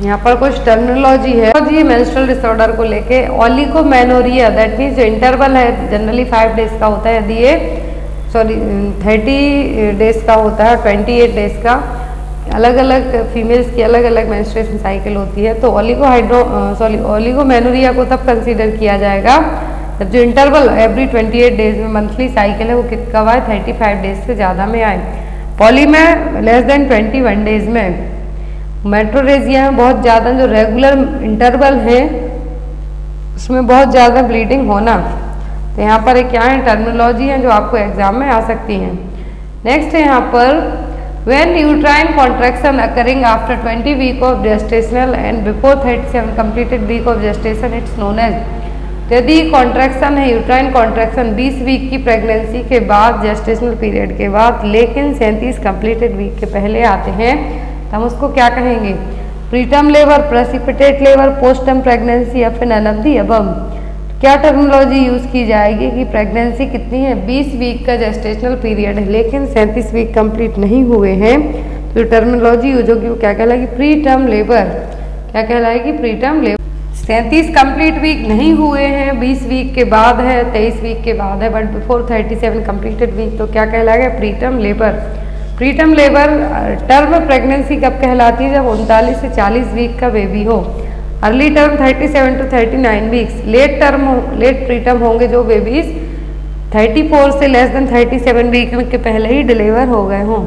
यहाँ पर कुछ टर्मिनोलॉजी है जी मेंस्ट्रुअल डिसऑर्डर को लेके। ओलिगोमेनोरिया दैट मीन्स जो इंटरवल है जनरली 5 डेज का होता है, यदि ये 30 डेज का होता है, 28 डेज का, अलग अलग फीमेल्स की अलग अलग मेंस्ट्रुएशन साइकिल होती है। तो ओलिगोमेनोरिया को तब कंसीडर किया जाएगा जब जो इंटरवल एवरी 28 डेज में मंथली साइकिल है वो कितना आए? 35 डेज से ज़्यादा में आए। पॉली में लेस देन 21 डेज में। मेट्रोरेजिया में बहुत ज़्यादा जो रेगुलर इंटरवल है उसमें बहुत ज़्यादा ब्लीडिंग होना। तो यहाँ पर क्या है? टर्मिनोलॉजी है जो आपको एग्जाम में आ सकती हैं। नेक्स्ट है यहाँ पर when uterine contraction occurring after 20 week of gestational and before 37 completed week of gestation, it's known as। यदि कॉन्ट्रैक्शन है, यूट्राइन कॉन्ट्रैक्शन 20 वीक की प्रेगनेंसी के बाद, जेस्टेशनल पीरियड के बाद, लेकिन 37 कंप्लीटेड वीक के पहले आते हैं, तो हम उसको क्या कहेंगे? Preterm labour, precipitate labour, postterm pregnancy या फिर नन ऑफ द अबव। क्या टर्मिनोलॉजी यूज़ की जाएगी कि प्रेगनेंसी कितनी है? 20 वीक का जेस्टेशनल पीरियड है लेकिन 37 वीक कंप्लीट नहीं हुए हैं, तो टर्मिनोलॉजी यूज होगी, वो क्या कहलाएगी? Preterm labour. क्या कहलाएगी? Preterm labour. 37 complete week नहीं हुए हैं, 20 वीक के बाद है, 23 वीक के बाद है, बट बिफोर 37 कंप्लीटेड वीक, तो क्या कहलाएगा? Pre term labour. Pre term labour term pregnancy कब कहलाती है? जब 39 से 40 वीक का बेबी हो। अर्ली टर्म 37 टू 39 वीक्स। लेट प्री टर्म होंगे जो बेबीज 34 से लेस देन 37 वीक के पहले ही डिलीवर हो गए हों।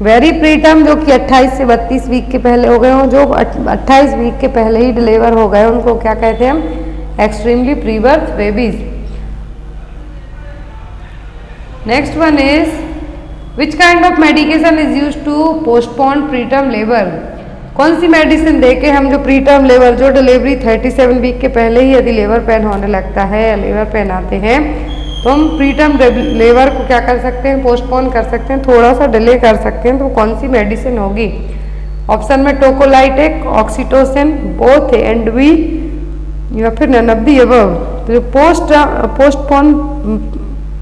वेरी प्रीटर्म जो कि 28 से 32 वीक के पहले हो गए हों, जो 28 वीक के पहले ही डिलीवर हो गए उनको क्या कहते हैं हम? Extremely pre birth babies. Next one is which kind of medication is use to postpone preterm labour. कौन सी मेडिसिन देके हम जो प्रीटर्म लेबर, जो डिलीवरी 37 वीक के पहले ही यदि लेबर पेन होने लगता है या लेबर पेन आते हैं, तो हम प्रीटर्म लेबर को क्या कर सकते हैं? पोस्टपोन कर सकते हैं, थोड़ा सा डिले कर सकते हैं। तो कौन सी मेडिसिन होगी? ऑप्शन में टोकोलाइटिक, ऑक्सीटोसिन, बोथ एंड बी, या फिर नन ऑफ द अबव। तो जो पोस्टपोन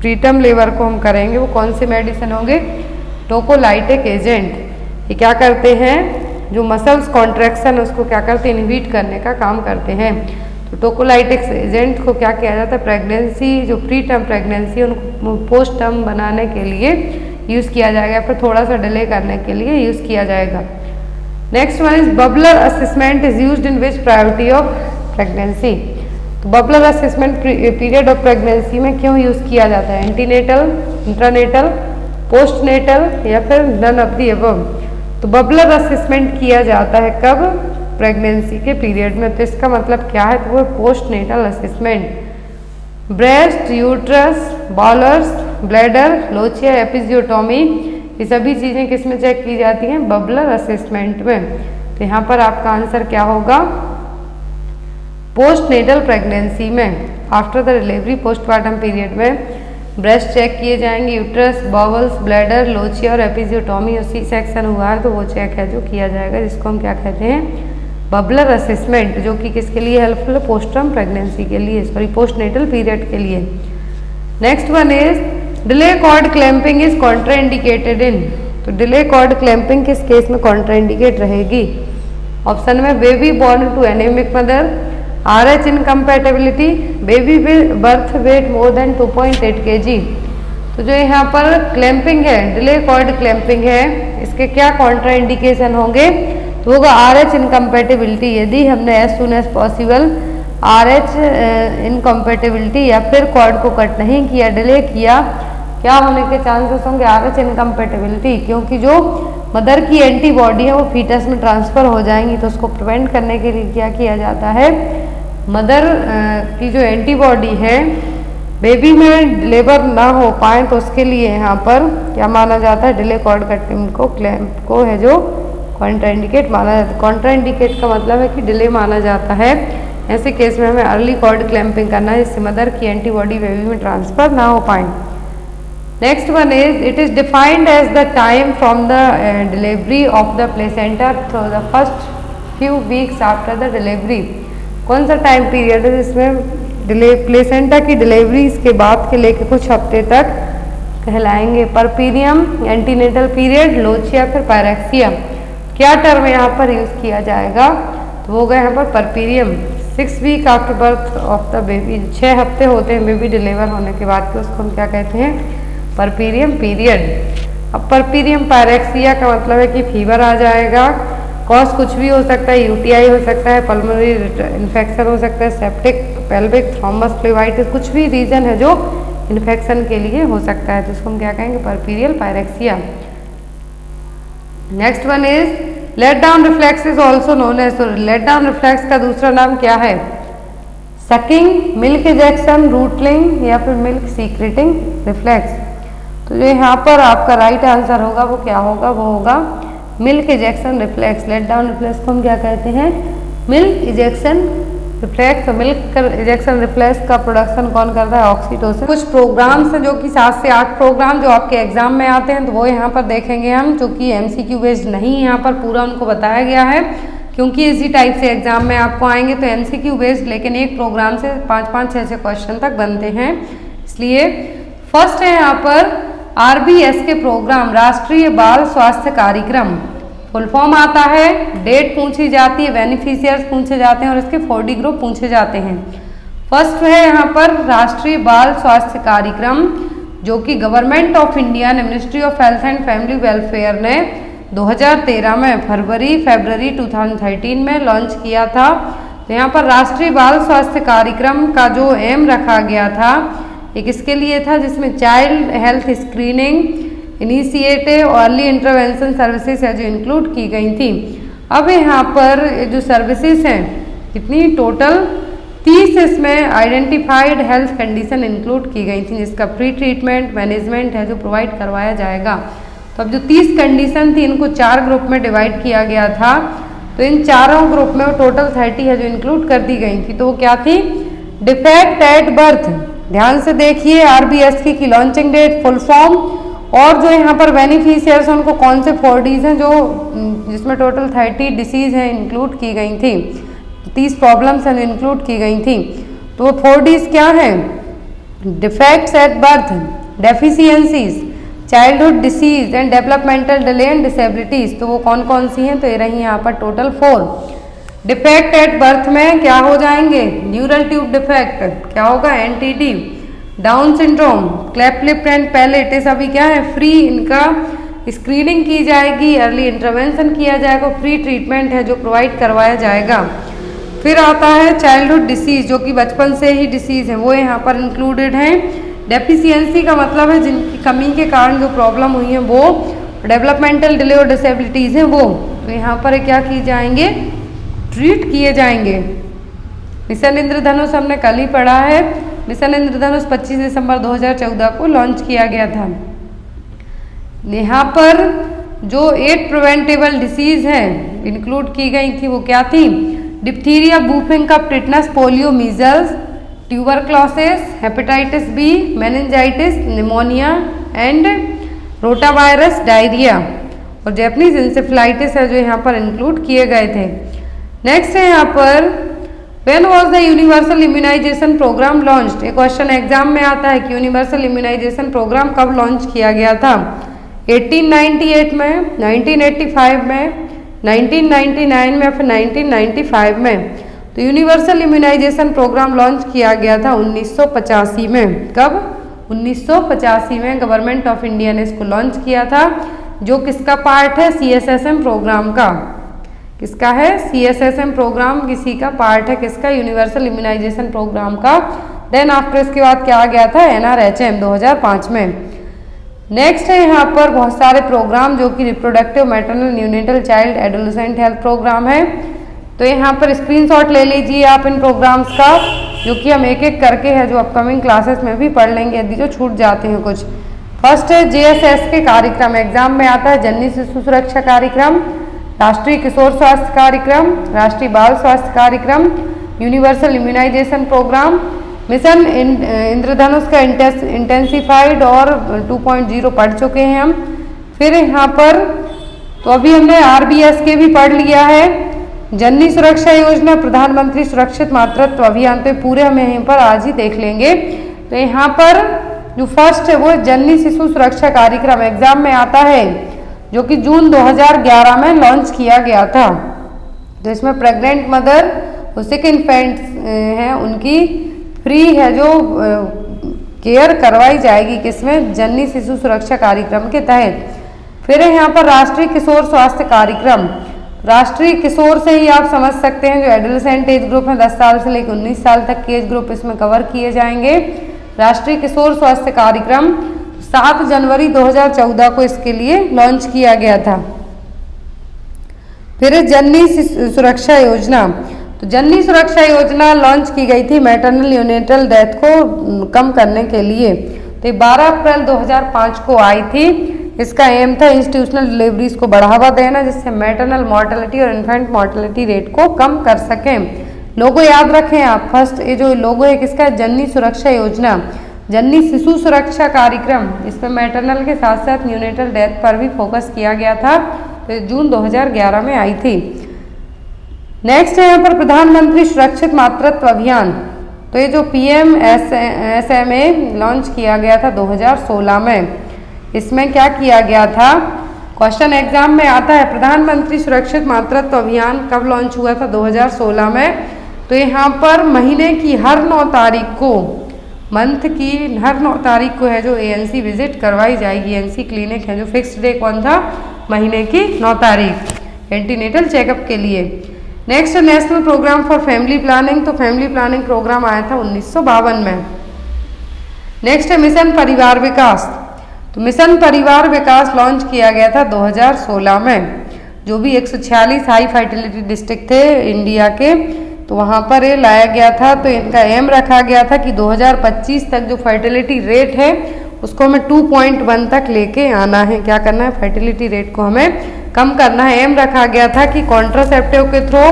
प्रीटर्म लेबर को हम करेंगे वो कौन सी मेडिसिन होंगे? टोकोलाइटिक एजेंट। ये क्या करते हैं? जो मसल्स कॉन्ट्रैक्शन उसको क्या करते हैं? इनहिबिट करने का काम करते हैं। तो टोकोलाइटिक्स एजेंट को क्या किया जाता है? प्रेगनेंसी, जो प्री टर्म प्रेगनेंसी उनको पोस्ट टर्म बनाने के लिए यूज़ किया जाएगा, फिर थोड़ा सा डिले करने के लिए यूज़ किया जाएगा। Next one is bubbler assessment is used in which priority of pregnancy. तो bubbler assessment period of pregnancy में क्यों यूज़ किया जाता है? एंटीनेटल, इंट्रानेटल, पोस्टनेटल या फिर नन ऑफ द अबव। तो बबलर असेसमेंट किया जाता है कब? प्रेगनेंसी के पीरियड में। तो इसका मतलब क्या है? तो वो postnatal assessment. Breast, uterus, bowlers, bladder, lochia, episiotomy, ये सभी चीज़ें किस में चेक की जाती हैं? बबलर असेसमेंट में। तो यहाँ पर आपका आंसर क्या होगा? पोस्टनेटल प्रेगनेंसी में, after the delivery postmortem period में ब्रेस्ट चेक किए जाएंगे, यूट्रस, बॉवल्स, ब्लैडर, लोचिया और एपिजियोटोमी उसी सेक्शन हुआ है तो वो चेक है जो किया जाएगा, जिसको हम क्या कहते हैं? बबलर असेसमेंट, जो कि किसके लिए हेल्पफुल है? पोस्टटर्म प्रेगनेंसी के लिए, सॉरी पोस्टनेटल पीरियड के लिए। Next one is delay cord clamping is contraindicated in. तो डिले कॉर्ड क्लैंपिंग किस केस में कॉन्ट्राइंडिकेट रहेगी? ऑप्शन में baby born to anaemic mother, RH incompatibility, baby birth weight more than 2.8 kg। तो जो यहाँ पर क्लैंपिंग है, डिले कॉर्ड क्लैंपिंग है, इसके क्या कॉन्ट्रा इंडिकेशन होंगे? तो होगा RH इनकम्पैटिबिलिटी, यदि हमने as soon as possible RH incompatibility या फिर कॉर्ड को कट नहीं किया, डिले किया, क्या होने के चांसेस होंगे? RH इनकम्पैटिबिलिटी, क्योंकि जो मदर की एंटीबॉडी है वो फीटस में ट्रांसफ़र हो जाएंगी। तो उसको प्रिवेंट करने के लिए क्या किया जाता है? मदर की जो एंटीबॉडी है बेबी में लेबर ना हो पाए तो उसके लिए यहाँ पर क्या माना जाता है? डिले कॉर्ड कटिंग को क्लैंप को है जो कॉन्ट्राइंडिकेट माना जाता है। कॉन्ट्राइंडिकेट का मतलब है कि डिले माना जाता है। ऐसे केस में हमें अर्ली कॉर्ड क्लैंपिंग करना है जिससे मदर की एंटीबॉडी बेबी में ट्रांसफ़र ना हो पाए। Next one is it is defined as the time from the delivery of the placenta through the first few weeks after the delivery. कौन सा टाइम पीरियड है जिसमें प्लेसेंटा की डिलीवरी के बाद के लेके कुछ हफ्ते तक कहलाएंगे? परपीरियम, एंटीनेटल पीरियड, लोचिया, फिर पायरेक्सिया। क्या टर्म यहाँ पर यूज़ किया जाएगा? तो वो गए यहाँ पर puerperium. 6 week after birth of the baby, 6 हफ्ते होते हैं बेबी डिलीवर होने के बाद के, उसको हम क्या कहते हैं? Puerperium period. अब परपीरियम पायरेक्सिया का मतलब है कि फीवर आ जाएगा, कॉज कुछ भी हो सकता है, यूटीआई हो सकता है, पल्मोनरी इन्फेक्शन हो सकता है, सेप्टिक, पेल्विक, थ्रोम्बस, फ्लेवाइटिस, कुछ भी रीजन है जो इन्फेक्शन के लिए हो सकता है, तो इसको हम क्या कहेंगे? Puerperal pyrexia. Next one is let down reflex is also known as. Let down reflex का दूसरा नाम क्या है? सकिंग, मिल्क इजेक्शन, रूटलिंग या फिर मिल्क सीक्रेटिंग रिफ्लेक्स। तो जो यहाँ पर आपका राइट आंसर होगा वो क्या होगा? वो होगा milk ejection reflex. Let down reflex को हम क्या कहते हैं? Milk ejection reflex. तो मिल्क इजेक्शन रिफ्लेक्स का प्रोडक्शन कौन करता है? ऑक्सीटोसिन। कुछ प्रोग्राम्स हैं जो कि 7 से 8 प्रोग्राम जो आपके एग्जाम में आते हैं तो वो यहाँ पर देखेंगे हम, चूँकि MCQ बेस्ड नहीं यहाँ पर पूरा उनको बताया गया है, क्योंकि इसी टाइप से एग्जाम में आपको आएंगे तो MCQ बेस्ड, लेकिन एक प्रोग्राम से 5-5, 6-6 क्वेश्चन तक बनते हैं। इसलिए फर्स्ट है यहाँ पर RBS के प्रोग्राम, राष्ट्रीय बाल स्वास्थ्य कार्यक्रम। फुल फॉर्म आता है, डेट पूछी जाती है, बेनिफिशियर्स पूछे जाते हैं और इसके 4D ग्रुप पूछे जाते हैं। फर्स्ट है यहाँ पर राष्ट्रीय बाल स्वास्थ्य कार्यक्रम, जो कि गवर्नमेंट ऑफ इंडिया ने ministry of health and family welfare ने 2013 में फरवरी 2013 में लॉन्च किया था। तो यहाँ पर राष्ट्रीय बाल स्वास्थ्य कार्यक्रम का जो एम रखा गया था, एक इसके लिए था जिसमें child health screening, initiative early intervention services है जो इंक्लूड की गई थी। अब यहाँ पर जो सर्विसेज हैं कितनी टोटल 30 इसमें आइडेंटिफाइड हेल्थ कंडीशन इंक्लूड की गई थी, जिसका प्री ट्रीटमेंट मैनेजमेंट है जो प्रोवाइड करवाया जाएगा। तो अब जो 30 कंडीशन थी इनको 4 ग्रुप में डिवाइड किया गया था, तो इन चारों ग्रुप में टोटल 30 है जो इंक्लूड कर दी गई थी। तो वो क्या थी? डिफेक्ट एट बर्थ, ध्यान से देखिए RBSK की लॉन्चिंग डेट, फुल फॉर्म, और जो यहाँ पर बेनिफिशियर्स हैं उनको कौन से 4Ds हैं जो जिसमें टोटल 30 डिसीज हैं इंक्लूड की गई थी, 30 प्रॉब्लम्स हैं जो इंक्लूड की गई थी। तो वो 4Ds क्या हैं? Defects at birth, deficiencies, childhood disease and developmental delay and disabilities. तो वो कौन कौन सी हैं? तो ये रही यहाँ पर टोटल 4। डिफेक्ट एट बर्थ में क्या हो जाएंगे? न्यूरल ट्यूब डिफेक्ट, क्या होगा? NTD, Down syndrome, cleft lip and palate, ये सभी क्या है? फ्री, इनका स्क्रीनिंग की जाएगी, अर्ली इंटरवेंशन किया जाएगा, फ्री ट्रीटमेंट है जो प्रोवाइड करवाया जाएगा। फिर आता है चाइल्डहुड डिसीज, जो कि बचपन से ही डिसीज है, वो यहाँ पर इंक्लूडेड हैं। डेफिशिएंसी का मतलब है जिनकी कमी के कारण जो प्रॉब्लम हुई है वो, डेवलपमेंटल डिले और डिसेबिलिटीज हैं वो, तो यहाँ पर क्या किए जाएंगे? ट्रीट किए जाएंगे। मिशन इंद्रधनुष हमने कल ही पढ़ा है। मिशन इंद्रधनुष 25 दिसंबर 2014 को लॉन्च किया गया था। यहाँ पर जो 8 प्रिवेंटेबल डिसीज हैं इंक्लूड की गई थी वो क्या थी? Diphtheria, whooping cough, tetanus, polio, measles, tuberculosis, hepatitis B, meningitis, pneumonia and rotavirus, diarrhoea और जैपनीज इंसेफ्लाइटिस है जो यहाँ पर इंक्लूड किए गए थे। नेक्स्ट है यहाँ पर when was the universal immunisation programme launched. एक क्वेश्चन एग्जाम में आता है कि यूनिवर्सल इम्यूनाइजेशन प्रोग्राम कब लॉन्च किया गया था? 1898 में, 1985 में, 1999 में, फिर 1995 में। तो यूनिवर्सल इम्यूनाइजेशन प्रोग्राम लॉन्च किया गया था 1985 में। कब? 1985 में गवर्नमेंट ऑफ इंडिया ने इसको लॉन्च किया था, जो किसका पार्ट है? CSSM प्रोग्राम का। किसका है? CSSM प्रोग्राम किसी का पार्ट है, किसका? यूनिवर्सल इम्यूनाइजेशन प्रोग्राम का। देन आफ्टर इसके बाद क्या आ गया था? NRHM 2005 में। नेक्स्ट है यहाँ पर बहुत सारे प्रोग्राम जो कि reproductive, maternal, neonatal, child, adolescent health programme है। तो यहाँ पर स्क्रीनशॉट ले लीजिए आप इन प्रोग्राम्स का, जो कि हम एक एक करके है जो अपकमिंग क्लासेस में भी पढ़ लेंगे यदि जो छूट जाते हैं कुछ। फर्स्ट है JSS के कार्यक्रम, एग्जाम में आता है जननी शिशु सुरक्षा कार्यक्रम, राष्ट्रीय किशोर स्वास्थ्य कार्यक्रम, राष्ट्रीय बाल स्वास्थ्य कार्यक्रम, यूनिवर्सल इम्यूनाइजेशन प्रोग्राम, मिशन इंद्रधनुष का इंटेंसिफाइड और 2.0 पढ़ चुके हैं हम। फिर यहाँ पर तो अभी हमने RBSK भी पढ़ लिया है, जननी सुरक्षा योजना, प्रधानमंत्री सुरक्षित मातृत्व अभियान, तो पूरे हम यहीं पर आज ही देख लेंगे। तो यहाँ पर जो फर्स्ट है वो जननी शिशु सुरक्षा कार्यक्रम, एग्जाम में आता है, जो कि जून 2011 में लॉन्च किया गया था। तो इसमें प्रेग्नेंट मदर और सिक इन्फेंट्स हैं उनकी फ्री है जो केयर करवाई जाएगी, किसमें? जननी शिशु सुरक्षा कार्यक्रम के तहत। फिर यहाँ पर राष्ट्रीय किशोर स्वास्थ्य कार्यक्रम, राष्ट्रीय किशोर से ही आप समझ सकते हैं जो एडोलेसेंट एज ग्रुप है 10 साल से लेकर 19 साल तक के एज ग्रुप इसमें कवर किए जाएंगे। राष्ट्रीय किशोर स्वास्थ्य कार्यक्रम 7 जनवरी 2014 को इसके लिए लॉन्च किया गया था। फिर जननी सुरक्षा योजना, तो जननी सुरक्षा योजना लॉन्च की गई थी मैटरनल न्यूनेटल डेथ को कम करने के लिए। तो 12 अप्रैल 2005 को आई थी। इसका एम था इंस्टीट्यूशनल डिलीवरीज को बढ़ावा देना, जिससे मैटरनल मॉर्टेलिटी और इन्फेंट मॉर्टेलिटी रेट को कम कर सकें। लोगो याद रखें आप, फर्स्ट ये जो लोगो है किसका? जननी सुरक्षा योजना, जननी शिशु सुरक्षा कार्यक्रम, इसमें मैटरनल के साथ साथ न्यूनेटल डेथ पर भी फोकस किया गया था। तो जून 2011 में आई थी। नेक्स्ट है यहाँ पर प्रधानमंत्री सुरक्षित मातृत्व अभियान, तो ये जो PMSMA लॉन्च किया गया था 2016 में, इसमें क्या किया गया था? क्वेश्चन एग्जाम में आता है प्रधानमंत्री सुरक्षित मातृत्व अभियान कब लॉन्च हुआ था? 2016 में। तो यहाँ पर महीने की हर 9 तारीख को, मंथ की हर 9 तारीख को है जो ANC विजिट करवाई जाएगी। ANC क्लिनिक है जो फिक्स्ड डे कौन था? महीने की 9 तारीख, एंटीनेटल चेकअप के लिए। Next national programme for family planning, तो फैमिली प्लानिंग प्रोग्राम आया था 1952 में। नेक्स्ट है मिशन परिवार विकास, तो मिशन परिवार विकास लॉन्च किया गया था 2016 में। जो भी 146 हाई फर्टिलिटी डिस्ट्रिक्ट थे इंडिया के, तो वहाँ पर ये लाया गया था। तो इनका एम रखा गया था कि 2025 तक जो फर्टिलिटी रेट है उसको हमें 2.1 तक लेके आना है। क्या करना है, फर्टिलिटी रेट को हमें कम करना है। एम रखा गया था कि कॉन्ट्रासेप्टिव के थ्रू,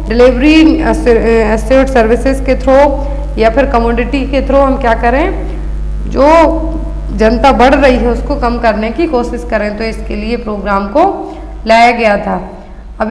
डिलीवरी असिस्टेड सर्विसेज के थ्रू या फिर कमोडिटी के थ्रू हम क्या करें, जो जनता बढ़ रही है उसको कम करने की कोशिश करें। तो इसके लिए प्रोग्राम को लाया गया था।